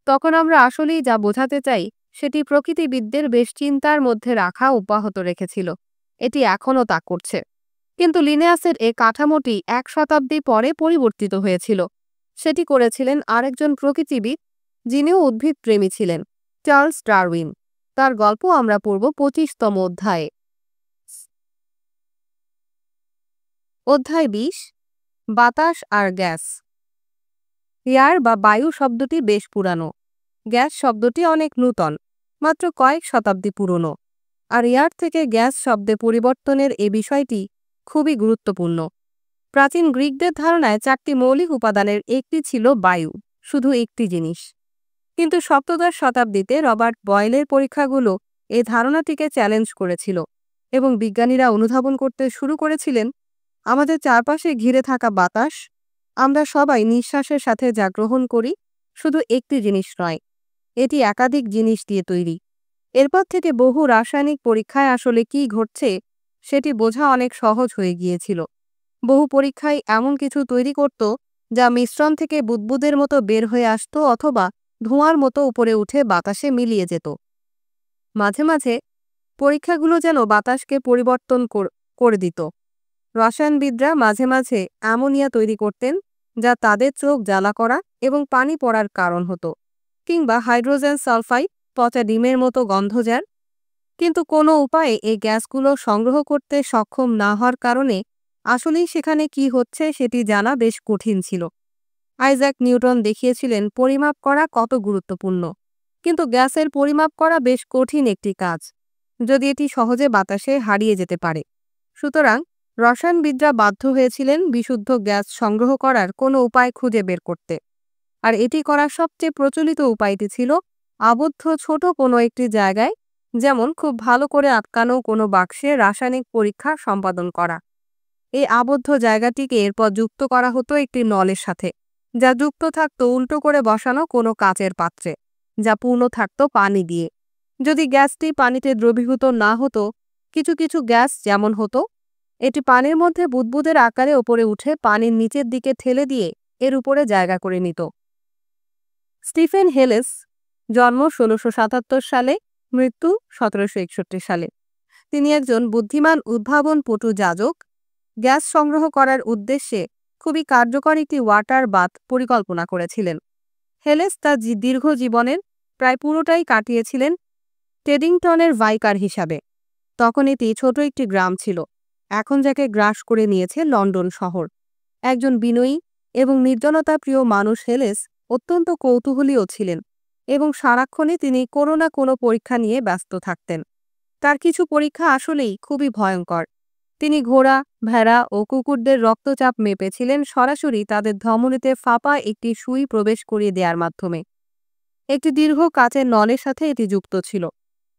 [SPEAKER 1] তখন আমরা আসলেই যা বোঝাতে চাই সেটি প্রকৃতিবিদদের বেশ চিন্তার মধ্যে রাখা অব্যাহত রেখেছিল। এটি এখনও তা করছে। কিন্তু লিনেয়াসের এ কাঠামোটি ১ শতাব্দী পরে পরিবর্তিত হয়েছিল। সেটি করেছিলেন আরেকজন প্রকৃতিবিদ, যিনিও উদ্ভিদ প্রেমী ছিলেন, চার্লস ডারউইন। তার গল্প আমরা পড়ব ২৫তম অধ্যায়ে। অধ্যায় ২০, বাতাস আর গ্যাস। এয়ার বা বায়ু শব্দটি বেশ পুরানো, গ্যাস শব্দটি অনেক নূতন, মাত্র কয়েক শতাব্দী পুরনো। আর এয়ার থেকে গ্যাস শব্দে পরিবর্তনের এ বিষয়টি খুবই গুরুত্বপূর্ণ। প্রাচীন গ্রিকদের ধারণায় ৪টি মৌলিক উপাদানের একটি ছিল বায়ু, শুধু একটি জিনিস। কিন্তু সপ্তদশ শতাব্দীতে রবার্ট বয়েলের পরীক্ষাগুলো এই ধারণাটিকে চ্যালেঞ্জ করেছিল এবং বিজ্ঞানীরা অনুধাবন করতে শুরু করেছিলেন আমাদের চারপাশে ঘিরে থাকা বাতাস, আমরা সবাই নিঃশ্বাসের সাথে যা গ্রহণ করি, শুধু একটি জিনিস নয়, এটি একাধিক জিনিস দিয়ে তৈরি। এরপর থেকে বহু রাসায়নিক পরীক্ষায় আসলে কী ঘটছে সেটি বোঝা অনেক সহজ হয়ে গিয়েছিল। বহু পরীক্ষায় এমন কিছু তৈরি করত যা মিশ্রণ থেকে বুদবুদের মতো বের হয়ে আসত অথবা ধোঁয়ার মতো উপরে উঠে বাতাসে মিলিয়ে যেত। মাঝে মাঝে পরীক্ষাগুলো যেন বাতাসকে পরিবর্তন করে দিত। রসায়নবিদরা মাঝে মাঝে অ্যামোনিয়া তৈরি করতেন যা তাদের চোখ জ্বালা করা এবং পানি পড়ার কারণ হতো, কিংবা হাইড্রোজেন সালফাইড, পচা ডিমের মতো গন্ধজার। কিন্তু কোনো উপায়ে এই গ্যাসগুলো সংগ্রহ করতে সক্ষম না হওয়ার কারণে আসলেই সেখানে কি হচ্ছে সেটি জানা বেশ কঠিন ছিল। আইজ্যাক নিউটন দেখিয়েছিলেন পরিমাপ করা কত গুরুত্বপূর্ণ, কিন্তু গ্যাসের পরিমাপ করা বেশ কঠিন একটি কাজ, যদি এটি সহজে বাতাসে হারিয়ে যেতে পারে। সুতরাং রসায়নবিদরা বাধ্য হয়েছিলেন বিশুদ্ধ গ্যাস সংগ্রহ করার কোনো উপায় খুঁজে বের করতে। আর এটি করার সবচেয়ে প্রচলিত উপায়টি ছিল আবদ্ধ ছোট কোনো একটি জায়গায় যেমন খুব ভালো করে আটকানো কোনো বাক্সে রাসায়নিক পরীক্ষা সম্পাদন করা। এই আবদ্ধ জায়গাটিকে এরপর যুক্ত করা হতো একটি নলের সাথে, যা যুক্ত থাকতো উল্টো করে বসানো কোনো কাচের পাত্রে, যা পূর্ণ থাকতো পানি দিয়ে। যদি গ্যাসটি পানিতে দ্রবীভূত না হতো, কিছু কিছু গ্যাস যেমন হতো, এটি পানির মধ্যে বুদবুদের আকারে ওপরে উঠে পানির নিচের দিকে ঠেলে দিয়ে এর উপরে জায়গা করে নিত। স্টিফেন হেলেস জন্ম ১৬৭৭ সালে, মৃত্যু ১৭৬১ সালে। তিনি একজন বুদ্ধিমান উদ্ভাবনপটু যাজক। গ্যাস সংগ্রহ করার উদ্দেশ্যে খুবই কার্যকর একটি ওয়াটার বাথ পরিকল্পনা করেছিলেন। হেলেস তার দীর্ঘ জীবনের প্রায় পুরোটাই কাটিয়েছিলেন টেডিংটনের ভাইকার হিসাবে। তখন এটি ছোট একটি গ্রাম ছিল, এখন যাকে গ্রাস করে নিয়েছে লন্ডন শহর। একজন বিনয়ী এবং নির্জনতাপ্রিয় মানুষ হেলেস অত্যন্ত কৌতূহলীও ছিলেন এবং সারাক্ষণই তিনি কোনো না কোনো পরীক্ষা নিয়ে ব্যস্ত থাকতেন। তার কিছু পরীক্ষা আসলেই খুবই ভয়ঙ্কর। তিনি ঘোড়া, ভেড়া ও কুকুরদের রক্তচাপ মেপেছিলেন সরাসরি তাদের ধমনীতে ফাঁপা একটি সুই প্রবেশ করিয়ে দেওয়ার মাধ্যমে। একটি দীর্ঘ কাচের নলের সাথে এটি যুক্ত ছিল।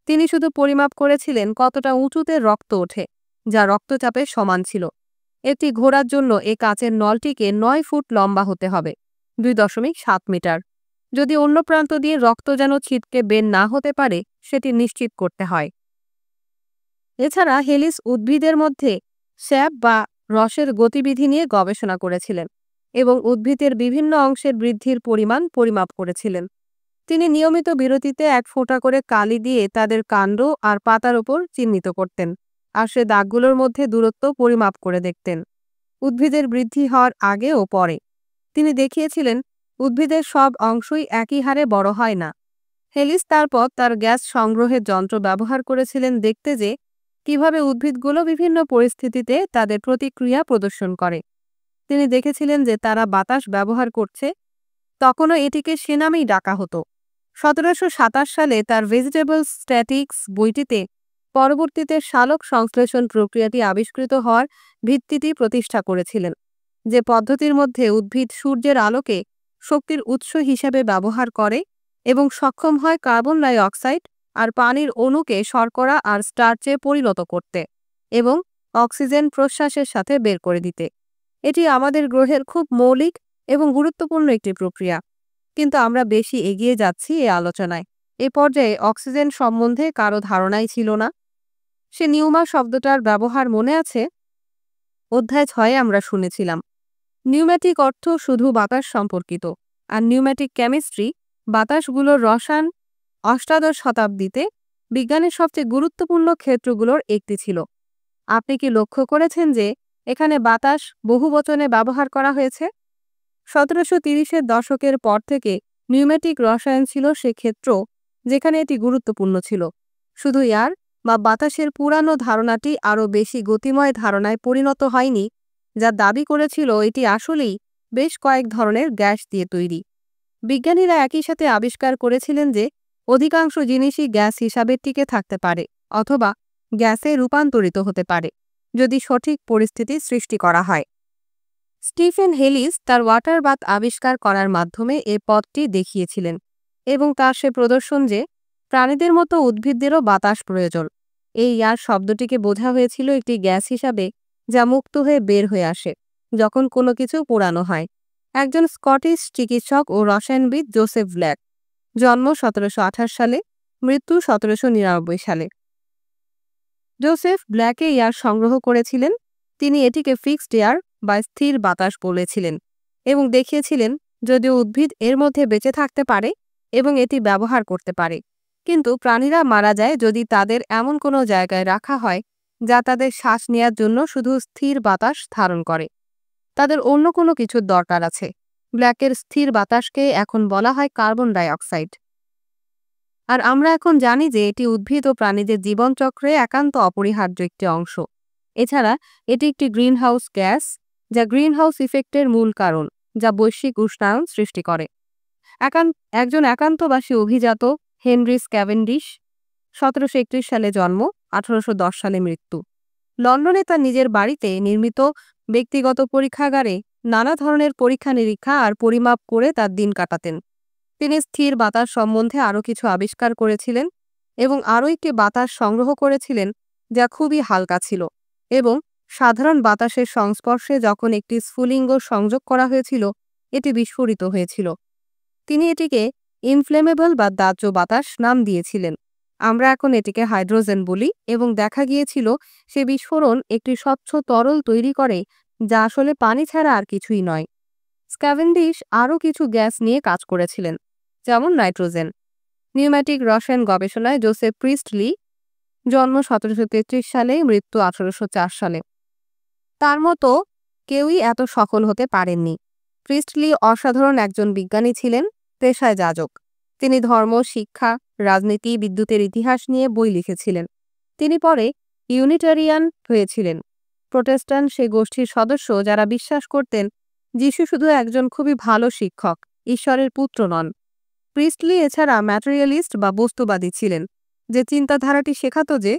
[SPEAKER 1] তিনি শুধু পরিমাপ করেছিলেন কতটা উঁচুতে রক্ত ওঠে, যা রক্তচাপের সমান ছিল। একটি ঘোড়ার জন্য এই কাচের নলটিকে ৯ ফুট লম্বা হতে হবে, ২.৭ মিটার। যদি অন্য প্রান্ত দিয়ে রক্ত যেন ছিটকে বের না হতে পারে সেটি নিশ্চিত করতে হয়। এছাড়া হেলিস উদ্ভিদের মধ্যে স্যাপ বা রসের গতিবিধি নিয়ে গবেষণা করেছিলেন এবং উদ্ভিদের বিভিন্ন অংশের বৃদ্ধির পরিমাণ পরিমাপ করেছিলেন। তিনি নিয়মিত বিরতিতে ১ ফোঁটা করে কালি দিয়ে তাদের কাণ্ড আর পাতার উপর চিহ্নিত করতেন, আর সে দাগগুলোর মধ্যে দূরত্ব পরিমাপ করে দেখতেন, উদ্ভিদের বৃদ্ধি হওয়ার আগে ও পরে। তিনি দেখিয়েছিলেন উদ্ভিদের সব অংশই একই হারে বড় হয় না। হেলিস তারপর তার গ্যাস সংগ্রহের যন্ত্র ব্যবহার করেছিলেন দেখতে যে কিভাবে উদ্ভিদগুলো বিভিন্ন পরিস্থিতিতে তাদের প্রতিক্রিয়া প্রদর্শন করে। তিনি দেখেছিলেন যে তারা বাতাস ব্যবহার করছে, তখনও এটিকে সে নামেই ডাকা হতো। ১৭২৭ সালে তার ভেজিটেবল স্ট্যাটিক্স বইটিতে পরবর্তীতে সালোক সংশ্লেষণ প্রক্রিয়াটি আবিষ্কৃত হওয়ার ভিত্তিটি প্রতিষ্ঠা করেছিলেন, যে পদ্ধতির মধ্যে উদ্ভিদ সূর্যের আলোকে শক্তির উৎস হিসেবে ব্যবহার করে এবং সক্ষম হয় কার্বন ডাই অক্সাইড আর পানির অণুকে শর্করা আর স্টার্চে পরিণত করতে এবং অক্সিজেন প্রশ্বাসের সাথে বের করে দিতে। এটি আমাদের গ্রহের খুব মৌলিক এবং গুরুত্বপূর্ণ একটি প্রক্রিয়া, কিন্তু আমরা বেশি এগিয়ে যাচ্ছি এই আলোচনায়। এ পর্যায়ে অক্সিজেন সম্বন্ধে কারো ধারণাই ছিল না। সে নিউমা শব্দটার ব্যবহার মনে আছে? অধ্যায় ৬ আমরা শুনেছিলাম নিউম্যাটিক অর্থ শুধু বাতাস সম্পর্কিত, আর নিউম্যাটিক কেমিস্ট্রি বাতাসগুলোর রসায়ন। অষ্টাদশ শতাব্দীতে বিজ্ঞানের সবচেয়ে গুরুত্বপূর্ণ ক্ষেত্রগুলোর একটি ছিল। আপনি কি লক্ষ্য করেছেন যে এখানে বাতাস বহুবচনে ব্যবহার করা হয়েছে? ১৭৩০-এর দশকের পর থেকে নিউম্যাটিক রসায়ন ছিল সে ক্ষেত্র যেখানে এটি গুরুত্বপূর্ণ ছিল। শুধু এয়ার বা বাতাসের পুরানো ধারণাটি আরও বেশি গতিময় ধারণায় পরিণত হয়নি, যা দাবি করেছিল এটি আসলেই বেশ কয়েক ধরনের গ্যাস দিয়ে তৈরি। বিজ্ঞানীরা একই সাথে আবিষ্কার করেছিলেন যে অধিকাংশ জিনিসই গ্যাস হিসাবে টিকে থাকতে পারে অথবা গ্যাসে রূপান্তরিত হতে পারে যদি সঠিক পরিস্থিতি সৃষ্টি করা হয়। স্টিফেন হেলিস তার ওয়াটার বাথ আবিষ্কার করার মাধ্যমে এ পথটি দেখিয়েছিলেন এবং তার সে প্রদর্শন যে প্রাণীদের মতো উদ্ভিদদেরও বাতাস প্রয়োজন। এই এয়ার শব্দটিকে বোঝা হয়েছিল একটি গ্যাস হিসাবে যা মুক্ত হয়ে বের হয়ে আসে যখন কোনো কিছু পোড়ানো হয়। একজন স্কটিশ চিকিৎসক ও রসায়নবিদ জোসেফ ব্ল্যাক, জন্ম ১৭২৮ সালে, মৃত্যু ১৭৯৯ সালে। জোসেফ ব্ল্যাকে এয়ার সংগ্রহ করেছিলেন। তিনি এটিকে ফিক্সড এয়ার বা স্থির বাতাস বলেছিলেন এবং দেখিয়েছিলেন যদিও উদ্ভিদ এর মধ্যে বেঁচে থাকতে পারে এবং এটি ব্যবহার করতে পারে, কিন্তু প্রাণীরা মারা যায় যদি তাদের এমন কোনো জায়গায় রাখা হয় যা তাদের শ্বাস নেয়ার জন্য শুধু স্থির বাতাস ধারণ করে। তাদের অন্য কোনো কিছুর দরকার আছে। ব্ল্যাকের স্থির বাতাসকে এখন বলা হয় কার্বন ডাই অক্সাইড। আর আমরা এখন জানি যে এটি উদ্ভিদ ও প্রাণীদের জীবনচক্রে একান্ত অপরিহার্য একটি অংশ। এছাড়া এটি একটি গ্রিনহাউস গ্যাস, যা গ্রিনহাউস ইফেক্টের মূল কারণ, যা বৈশ্বিক উষ্ণায়ন সৃষ্টি করে। একজন একান্তবাসী অভিজাত হেনরি ক্যাভেন্ডিশ, ১৭৩১ সালে জন্ম, ১৮১০ সালে মৃত্যু। লন্ডনে তার নিজের বাড়িতে নির্মিত ব্যক্তিগত পরীক্ষাগারে নানা ধরনের পরীক্ষা নিরীক্ষা আর পরিমাপ করে তার দিন কাটাতেন। তিনি স্থির বাতাস সম্বন্ধে আরও কিছু আবিষ্কার করেছিলেন। এবং আরও একটি বাতাস সংগ্রহ করেছিলেন যা খুবই হালকা ছিল এবং সাধারণ বাতাসের সংস্পর্শে যখন একটি স্ফুলিঙ্গ সংযোগ করা হয়েছিল এটি বিস্ফোরিত হয়েছিল। তিনি এটিকে ইনফ্লেমেবল বা দাহ্য বাতাস নাম দিয়েছিলেন। আমরা এখন এটিকে হাইড্রোজেন বলি এবং দেখা গিয়েছিল সে বিস্ফোরণ একটি স্বচ্ছ তরল তৈরি করে যা আসলে পানি ছাড়া আর কিছুই নয়। স্ক্যাভেন্ডিশ আরও কিছু গ্যাস নিয়ে কাজ করেছিলেন, যেমন নাইট্রোজেন। নিউম্যাটিক রসায়ন গবেষণায় জোসেফ প্রিস্টলি, জন্ম 1733 সালে, মৃত্যু 1804 সালে, তার মতো কেউই এত সফল হতে পারেননি। প্রিস্টলি অসাধারণ একজন বিজ্ঞানী ছিলেন, পেশায় যাজক। তিনি ধর্ম, শিক্ষা, রাজনীতি, বিদ্যুতের ইতিহাস নিয়ে বই লিখেছিলেন। তিনি পরে ইউনিটারিয়ান হয়েছিলেন, প্রোটেস্ট্যান্ট সে গোষ্ঠীর সদস্য যারা বিশ্বাস করতেন যিশু শুধু একজন খুবই ভালো শিক্ষক, ঈশ্বরের পুত্র নন। প্রিস্টলি এছাড়া ম্যাটেরিয়ালিস্ট বা বস্তুবাদী ছিলেন, যে চিন্তাধারাটি শেখাতো যে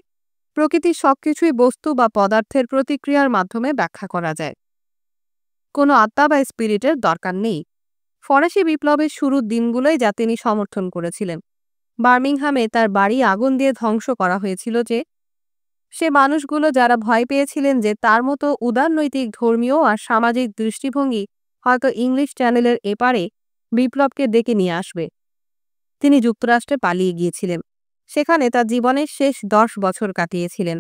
[SPEAKER 1] প্রকৃতির সবকিছুই বস্তু বা পদার্থের প্রতিক্রিয়ার মাধ্যমে ব্যাখ্যা করা যায়, কোনো আত্মা বা স্পিরিটের দরকার নেই। ফরাসি বিপ্লবের শুরুর দিনগুলোই যা তিনি সমর্থন করেছিলেন। বার্মিংহামে তার বাড়ি আগুন দিয়ে ধ্বংস করা হয়েছিল যে সে মানুষগুলো যারা ভয় পেয়েছিলেন যে তার মতো উদারনৈতিক, ধর্মীয় আর সামাজিক দৃষ্টিভঙ্গি হয়তো ইংলিশ চ্যানেলের এপারে বিপ্লবকে ডেকে নিয়ে আসবে। তিনি যুক্তরাষ্ট্রে পালিয়ে গিয়েছিলেন, সেখানে তার জীবনের শেষ 10 বছর কাটিয়েছিলেন।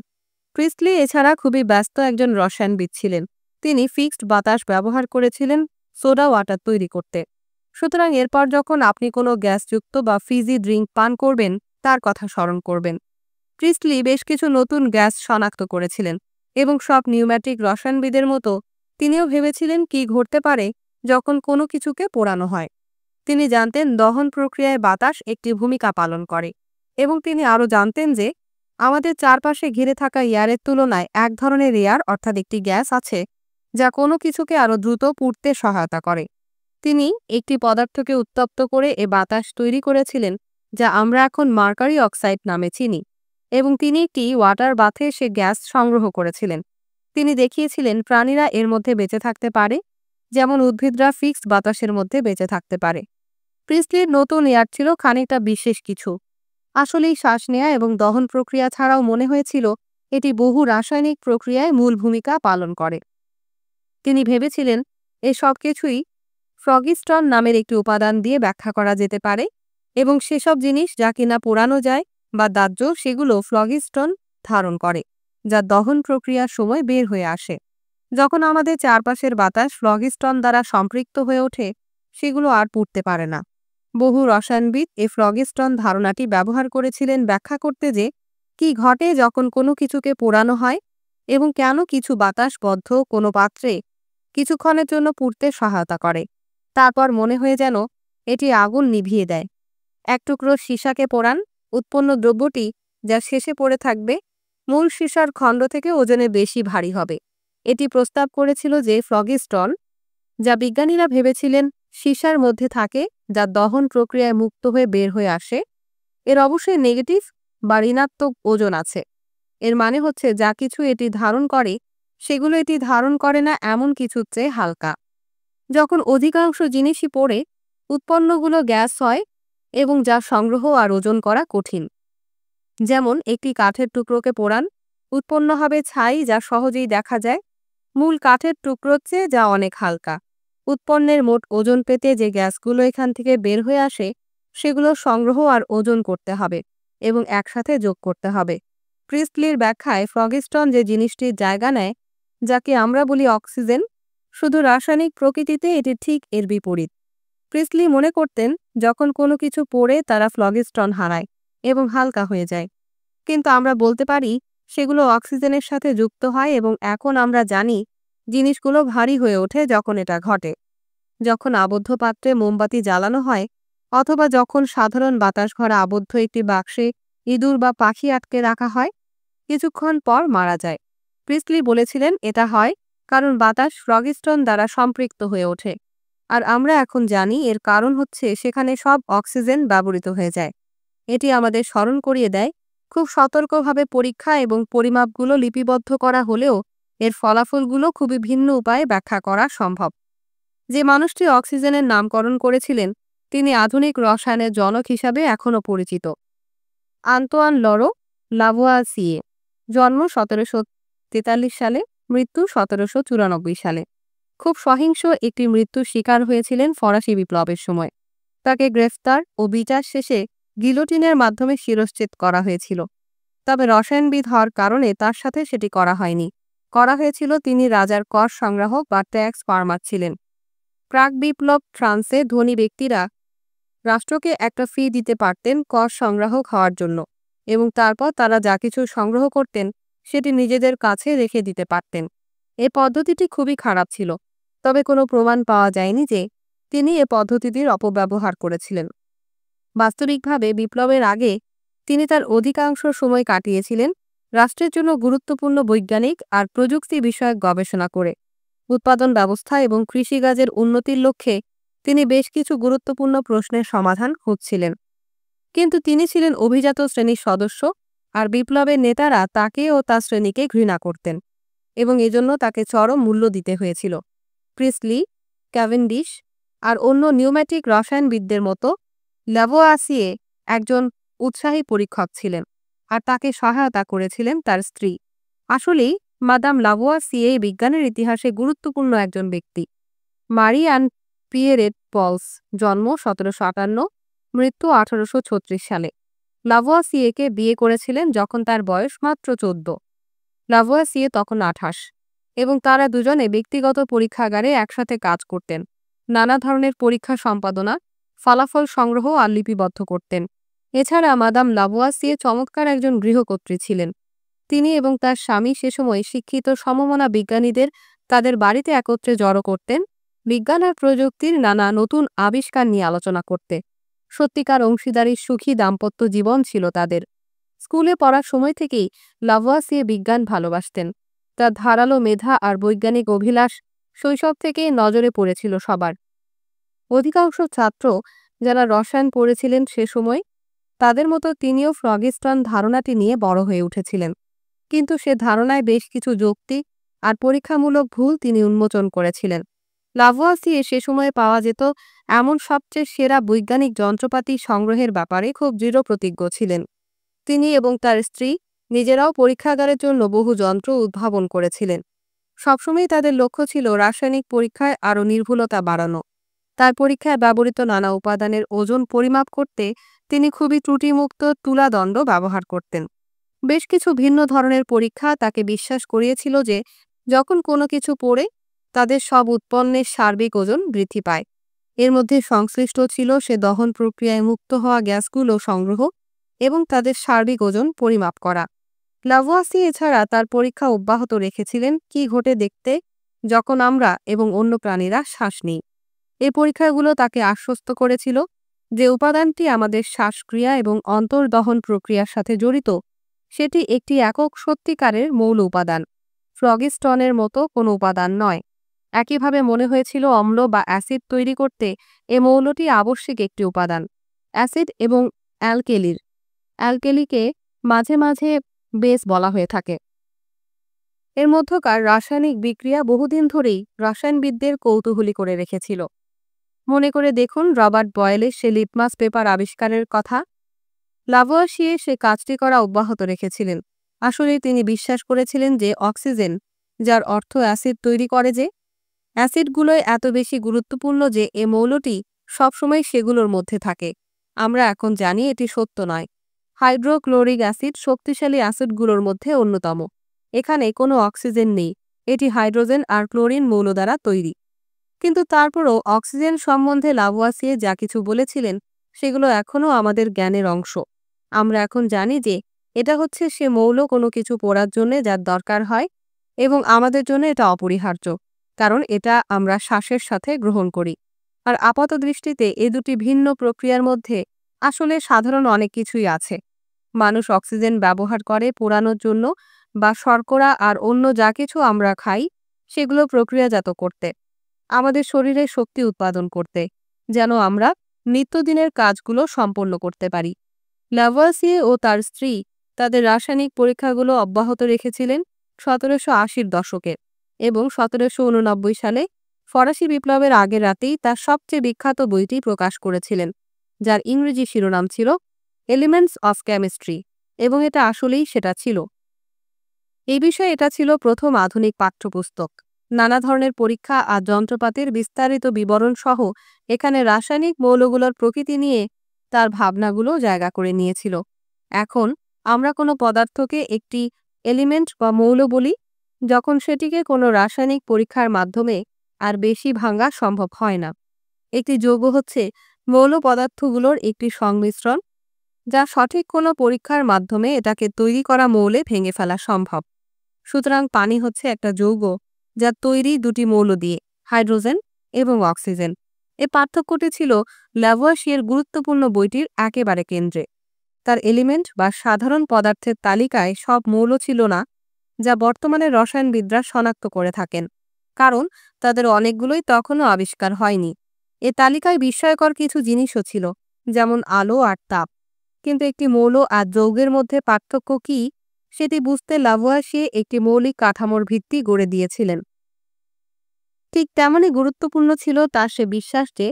[SPEAKER 1] প্রিস্টলি এছাড়া খুবই ব্যস্ত একজন রসায়নবিদ ছিলেন। তিনি ফিক্সড বাতাস ব্যবহার করেছিলেন সোডা ওয়াটার তৈরি করতে। সুতরাং এরপর যখন আপনি কোনো গ্যাসযুক্ত বা ফিজি ড্রিঙ্ক পান করবেন তার কথা স্মরণ করবেন। প্রিস্টলি বেশ কিছু নতুন গ্যাস শনাক্ত করেছিলেন এবং সব নিউম্যাটিক রসায়নবিদের মতো তিনিও ভেবেছিলেন কি ঘটতে পারে যখন কোনো কিছুকে পোড়ানো হয়। তিনি জানতেন দহন প্রক্রিয়ায় বাতাস একটি ভূমিকা পালন করে এবং তিনি আরও জানতেন যে আমাদের চারপাশে ঘিরে থাকা এয়ারের তুলনায় এক ধরনের এয়ার, অর্থাৎ একটি গ্যাস আছে যা কোনো কিছুকে আরও দ্রুত পুড়তে সহায়তা করে। তিনি একটি পদার্থকে উত্তপ্ত করে এ বাতাস তৈরি করেছিলেন যা আমরা এখন মার্কারি অক্সাইড নামে চিনি এবং তিনি একটি ওয়াটার বাথে সে গ্যাস সংগ্রহ করেছিলেন। তিনি দেখিয়েছিলেন প্রাণীরা এর মধ্যে বেঁচে থাকতে পারে, যেমন উদ্ভিদরা ফিক্সড বাতাসের মধ্যে বেঁচে থাকতে পারে। প্রিস্টলির নতুন এয়ার ছিল খানিকটা বিশেষ কিছু। আসলেই শ্বাস নেয়া এবং দহন প্রক্রিয়া ছাড়াও মনে হয়েছিল এটি বহু রাসায়নিক প্রক্রিয়ায় মূল ভূমিকা পালন করে। তিনি ভেবেছিলেন এ সব কিছুই ফ্রগিস্টন নামের একটি উপাদান দিয়ে ব্যাখ্যা করা যেতে পারে এবং সেসব জিনিস যা কিনা পোড়ানো যায় বা দাহ্য সেগুলো ফ্লগিস্টন ধারণ করে, যা দহন প্রক্রিয়ার সময় বের হয়ে আসে। যখন আমাদের চারপাশের বাতাস ফ্লগিস্টন দ্বারা সম্পৃক্ত হয়ে ওঠে সেগুলো আর পুড়তে পারে না। বহু রসায়নবিদ এ ফ্লগিস্টন ধারণাটি ব্যবহার করেছিলেন ব্যাখ্যা করতে যে কি ঘটে যখন কোনো কিছুকে পোড়ানো হয় এবং কেন কিছু বাতাসবদ্ধ কোনো পাত্রে কিছুক্ষণের জন্য পুড়তে সহায়তা করে, তারপর মনে হয়ে যেন এটি আগুন নিভিয়ে দেয়। এক টুকরো সীসাকে পোড়ান, উৎপন্ন দ্রব্যটি যা শেষে পড়ে থাকবে মূল সীসার খণ্ড থেকে ওজনে বেশি ভারী হবে। এটি প্রস্তাব করেছিল যে ফ্লগিস্টন, যা বিজ্ঞানীরা ভেবেছিলেন সীসার মধ্যে থাকে যা দহন প্রক্রিয়ায় মুক্ত হয়ে বের হয়ে আসে, এর অবশ্যই নেগেটিভ বা ঋণাত্মক ওজন আছে। এর মানে হচ্ছে যা কিছু এটি ধারণ করে সেগুলো এটি ধারণ করে না এমন কিছুর চেয়ে হালকা। যখন অধিকাংশ জিনিসই পড়ে উৎপন্নগুলো গ্যাস হয় এবং যা সংগ্রহ আর ওজন করা কঠিন। যেমন একটি কাঠের টুকরোকে পোড়ান, উৎপন্ন হবে ছাই যা সহজেই দেখা যায় মূল কাঠের টুকরোর চেয়ে, যা অনেক হালকা। উৎপন্নের মোট ওজন পেতে যে গ্যাসগুলো এখান থেকে বের হয়ে আসে সেগুলো সংগ্রহ আর ওজন করতে হবে এবং একসাথে যোগ করতে হবে। প্রিস্টলির ব্যাখ্যায় ফ্লগিস্টন যে জিনিসটির জায়গা নেয় যাকে আমরা বলি অক্সিজেন, শুধু রাসায়নিক প্রকৃতিতে এটি ঠিক এর বিপরীত। প্রিস্টলি মনে করতেন যখন কোনো কিছু পড়ে তারা ফ্লগিস্টন হারায় এবং হালকা হয়ে যায়, কিন্তু আমরা বলতে পারি সেগুলো অক্সিজেনের সাথে যুক্ত হয় এবং এখন আমরা জানি জিনিসগুলো ভারী হয়ে ওঠে যখন এটা ঘটে। যখন আবদ্ধ পাত্রে মোমবাতি জ্বালানো হয় অথবা যখন সাধারণ বাতাস ঘরে আবদ্ধ একটি বাক্সে ইঁদুর বা পাখি আটকে রাখা হয়, কিছুক্ষণ পর মারা যায়। প্রিস্টলি বলেছিলেন এটা হয় কারণ বাতাস ফ্লগিস্টন দ্বারা সম্পৃক্ত হয়ে ওঠে, আর আমরা এখন জানি এর কারণ হচ্ছে সেখানে সব অক্সিজেন ব্যবহৃত হয়ে যায়। এটি আমাদের স্মরণ করিয়ে দেয় খুব সতর্কভাবে পরীক্ষা এবং পরিমাপগুলো লিপিবদ্ধ করা হলেও এর ফলাফলগুলো খুবই ভিন্ন উপায়ে ব্যাখ্যা করা সম্ভব। যে মানুষটি অক্সিজেনের নামকরণ করেছিলেন তিনি আধুনিক রসায়নের জনক হিসাবে এখনও পরিচিত। আন্তোয়ান লরো লাভোয়াসিয়ে, জন্ম ১৭৪৩ সালে, মৃত্যু ১৭৯৪ সালে। খুব সহিংস একটি মৃত্যুর শিকার হয়েছিলেন ফরাসি বিপ্লবের সময়। তাকে গ্রেফতার ও বিচার শেষে গিলোটিনের মাধ্যমে শিরশ্ছেদ করা হয়েছিল। তবে রসায়নবিদ হওয়ার কারণে তার সাথে সেটি করা হয়নি। করা হয়েছিল তিনি রাজার কর সংগ্রাহক বা ট্যাক্স ফার্মার ছিলেন। প্রাক বিপ্লব ফ্রান্সে ধনী ব্যক্তিরা রাষ্ট্রকে একটা ফি দিতে পারতেন কর সংগ্রাহক হওয়ার জন্য, এবং তারপর তারা যা কিছু সংগ্রহ করতেন সেটি নিজেদের কাছে রেখে দিতে পারতেন। এই পদ্ধতিটি খুবই খারাপ ছিল, তবে কোনো প্রমাণ পাওয়া যায়নি যে তিনি এ পদ্ধতিটির অপব্যবহার করেছিলেন। বাস্তবিকভাবে বিপ্লবের আগে তিনি তার অধিকাংশ সময় কাটিয়েছিলেন রাষ্ট্রের জন্য গুরুত্বপূর্ণ বৈজ্ঞানিক আর প্রযুক্তি বিষয়ক গবেষণা করে। উৎপাদন ব্যবস্থা এবং কৃষিকাজের উন্নতির লক্ষ্যে তিনি বেশ কিছু গুরুত্বপূর্ণ প্রশ্নের সমাধান খুঁজছিলেন। কিন্তু তিনি ছিলেন অভিজাত শ্রেণীর সদস্য, আর বিপ্লবের নেতারা তাকে ও তার শ্রেণীকে ঘৃণা করতেন, এবং এজন্য তাকে চরম মূল্য দিতে হয়েছিল। প্রিসলি, ক্যাভেন্ডিশ আর অন্য নিউম্যাটিক রসায়নবিদদের মতো লাভোয়াসিয়ে একজন উৎসাহী পরীক্ষক ছিলেন, আর তাকে সহায়তা করেছিলেন তার স্ত্রী। আসলেই মাদাম লাভোয়াসিয়ে বিজ্ঞানের ইতিহাসে গুরুত্বপূর্ণ একজন ব্যক্তি। মারি অ্যান পিয়েরেট পলস, জন্ম ১৭৫৮, মৃত্যু ১৮৩৬ সালে। লাভোয়াসিয়েকে বিয়ে করেছিলেন যখন তার বয়স মাত্র ১৪। লাভোয়াসিয়ে তখন ২৮, এবং তারা দুজনে ব্যক্তিগত পরীক্ষাগারে একসাথে কাজ করতেন। নানা ধরনের পরীক্ষা সম্পাদনা, ফলাফল সংগ্রহ আর লিপিবদ্ধ করতেন। এছাড়া মাদাম লাভোয়াসিয়ে চমৎকার একজন গৃহকর্ত্রী ছিলেন। তিনি এবং তার স্বামী সে সময় শিক্ষিত সমমনা বিজ্ঞানীদের তাদের বাড়িতে একত্রে জড়ো করতেন, বিজ্ঞান আর প্রযুক্তির নানা নতুন আবিষ্কার নিয়ে আলোচনা করতে। সত্যিকার অংশীদারির সুখী দাম্পত্য জীবন ছিল তাদের। স্কুলে পড়ার সময় থেকেই লাভোয়াসিয়ে বিজ্ঞান ভালোবাসতেন। তার ধারালো মেধা আর বৈজ্ঞানিক অভিলাষ শৈশব থেকেই নজরে পড়েছিল সবার। অধিকাংশ ছাত্র যারা রসায়ন পড়েছিলেন সে সময়, তাদের মতো তিনিও ফ্রগিস্টন ধারণাটি নিয়ে বড় হয়ে উঠেছিলেন। কিন্তু সে ধারণায় বেশ কিছু যৌক্তিক আর পরীক্ষামূলক ভুল তিনি উন্মোচন করেছিলেন। লাভোয়াসিয়ে সে সময়ে পাওয়া যেত এমন সবচেয়ে সেরা বৈজ্ঞানিক যন্ত্রপাতি সংগ্রহের ব্যাপারে খুব দৃঢ়প্রতিজ্ঞ ছিলেন। তিনি এবং তার স্ত্রী নিজেরাও পরীক্ষাগারের জন্য বহু যন্ত্র উদ্ভাবন করেছিলেন। সবসময় তাদের লক্ষ্য ছিল রাসায়নিক পরীক্ষায় আরও নির্ভুলতা বাড়ানো। তার পরীক্ষায় ব্যবহৃত নানা উপাদানের ওজন পরিমাপ করতে তিনি খুবই ত্রুটিমুক্ত তুলাদণ্ড ব্যবহার করতেন। বেশ কিছু ভিন্ন ধরনের পরীক্ষা তাকে বিশ্বাস করিয়েছিল যে যখন কোনো কিছু পড়ে তাদের সব উৎপন্নের সার্বিক ওজন বৃদ্ধি পায়। এর মধ্যে সংশ্লিষ্ট ছিল সে দহন প্রক্রিয়ায় মুক্ত হওয়া গ্যাসগুলো সংগ্রহ এবং তাদের সার্বিক ওজন পরিমাপ করা। লাভোয়াসিয়ে এছাড়া তার পরীক্ষা অব্যাহত রেখেছিলেন কি ঘটে দেখতে যখন আমরা এবং অন্য প্রাণীরা শ্বাস নিই। এই পরীক্ষাগুলো তাকে আশ্বস্ত করেছিল যে উপাদানটি আমাদের শ্বাসক্রিয়া এবং অন্তর্দহন প্রক্রিয়ার সাথে জড়িত সেটি একটি একক সত্যিকারের মৌল উপাদান, ফ্রগিস্টনের মতো কোনো উপাদান নয়। একইভাবে মনে হয়েছিল অম্ল বা অ্যাসিড তৈরি করতে এ মৌলটি আবশ্যিক একটি উপাদান। অ্যাসিড এবং অ্যালকেলিকে মাঝে মাঝে বেস বলা হয়ে থাকে। এর মধ্যকার রাসায়নিক বিক্রিয়া বহুদিন ধরেই রসায়নবিদদের কৌতূহলী করে রেখেছিল। মনে করে দেখুন রবার্ট বয়েলের সে লিটমাস পেপার আবিষ্কারের কথা। লাভোয়াসিয়ে সে কাজটি করা অব্যাহত রেখেছিলেন। আসলে তিনি বিশ্বাস করেছিলেন যে অক্সিজেন, যার অর্থ অ্যাসিড, তৈরি করে যে অ্যাসিডগুলোই এত বেশি গুরুত্বপূর্ণ যে এ মৌলটি সবসময় সেগুলোর মধ্যে থাকে। আমরা এখন জানি এটি সত্য নয়। হাইড্রোক্লোরিক অ্যাসিড শক্তিশালী অ্যাসিডগুলোর মধ্যে অন্যতম। এখানে কোনো অক্সিজেন নেই, এটি হাইড্রোজেন আর ক্লোরিন মৌল দ্বারা তৈরি। কিন্তু তারপরও অক্সিজেন সম্বন্ধে লাভোয়াসিয়ে যা কিছু বলেছিলেন সেগুলো এখনও আমাদের জ্ঞানের অংশ। আমরা এখন জানি যে এটা হচ্ছে সে মৌল কোনো কিছু পড়ার জন্য যার দরকার হয়, এবং আমাদের জন্য এটা অপরিহার্য, কারণ এটা আমরা শ্বাসের সাথে গ্রহণ করি। আর আপাতদৃষ্টিতে এ দুটি ভিন্ন প্রক্রিয়ার মধ্যে আসলে সাধারণ অনেক কিছুই আছে। মানুষ অক্সিজেন ব্যবহার করে পোড়ানোর জন্য, বা শর্করা আর অন্য যা কিছু আমরা খাই সেগুলো প্রক্রিয়াজাত করতে, আমাদের শরীরে শক্তি উৎপাদন করতে, যেন আমরা নিত্যদিনের কাজগুলো সম্পন্ন করতে পারি। লাভোয়াসিয়ে ও তার স্ত্রী তাদের রাসায়নিক পরীক্ষাগুলো অব্যাহত রেখেছিলেন ১৭৮০-র দশকে, এবং ১৭৮৯ সালে ফরাসি বিপ্লবের আগের রাতেই তার সবচেয়ে বিখ্যাত বইটি প্রকাশ করেছিলেন, যার ইংরেজি শিরোনাম ছিল এলিমেন্টস অফ কেমিস্ট্রি, এবং এটা আসলেই সেটা ছিল। এই বিষয়ে এটা ছিল প্রথম আধুনিক পাঠ্যপুস্তক। নানা ধরনের পরীক্ষা আর যন্ত্রপাতির বিস্তারিত বিবরণ সহ এখানে রাসায়নিক মৌলগুলোর প্রকৃতি নিয়ে তার ভাবনাগুলো জায়গা করে নিয়েছিল। এখন আমরা কোনো পদার্থকে একটি এলিমেন্ট বা মৌল বলি যখন সেটিকে কোনো রাসায়নিক পরীক্ষার মাধ্যমে আর বেশি ভাঙা সম্ভব হয় না। একটি যৌগ হচ্ছে মৌল পদার্থগুলোর একটি সংমিশ্রণ, যা সঠিক কোনো পরীক্ষার মাধ্যমে এটাকে তৈরি করা মৌলে ভেঙে ফেলা সম্ভব। সুতরাং পানি হচ্ছে একটা যৌগ যা তৈরি দুটি মৌল দিয়ে, হাইড্রোজেন এবং অক্সিজেন। এই পার্থক্যটি ছিল ল্যাভোয়াসিয়ের গুরুত্বপূর্ণ বইটির একেবারে কেন্দ্রে। তার এলিমেন্ট বা সাধারণ পদার্থের তালিকায় সব মৌল ছিল না, যা বর্তমানে রসায়নবিদরা শনাক্ত করে থাকেন, কারণ তাদের অনেকগুলোই তখনও আবিষ্কার হয়নি। এ তালিকায় বিস্ময়কর কিছু জিনিসও ছিল, যেমন আলো আর তাপ। কিন্তু একটি মৌল আর যৌগের মধ্যে পার্থক্য কী সেটি বুঝতে লাভোয়াসিয়ে একটি মৌলিক কাঠামোর ভিত্তি গড়ে দিয়েছিলেন। ঠিক তেমনই গুরুত্বপূর্ণ ছিল তার সে বিশ্বাস যে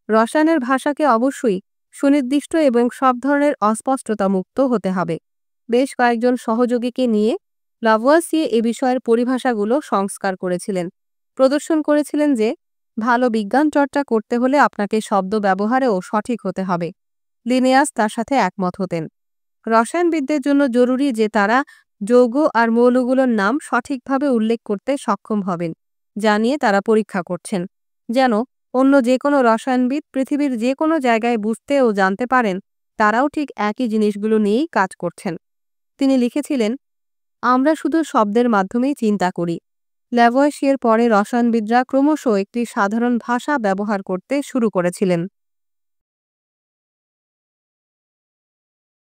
[SPEAKER 1] রসায়নের ভাষাকে অবশ্যই সুনির্দিষ্ট এবং সব ধরনের অস্পষ্টতা মুক্ত হতে হবে। বেশ কয়েকজন সহযোগীকে নিয়ে লাভোয়াসিয়ে এ বিষয়ের পরিভাষাগুলো সংস্কার করেছিলেন। প্রদর্শন করেছিলেন যে ভালো বিজ্ঞান চর্চা করতে হলে আপনাকে শব্দ ব্যবহারেও সঠিক হতে হবে। লিনিয়াস তার সাথে একমত হতেন। রসায়নবিদদের জন্য জরুরি যে তারা যৌগ আর মৌলগুলোর নাম সঠিকভাবে উল্লেখ করতে সক্ষম হবেন, যা নিয়ে তারা পরীক্ষা করছেন, যেন অন্য যে কোনো রসায়নবিদ পৃথিবীর যে কোনো জায়গায় বুঝতে ও জানতে পারেন তারাও ঠিক একই জিনিসগুলো নিয়েই কাজ করছেন। তিনি লিখেছিলেন, আমরা শুধু শব্দের মাধ্যমেই চিন্তা করি। ল্যাভোয়াসিয়ের পরে রসায়নবিদরা ক্রমশ একটি সাধারণ ভাষা ব্যবহার করতে শুরু করেছিলেন।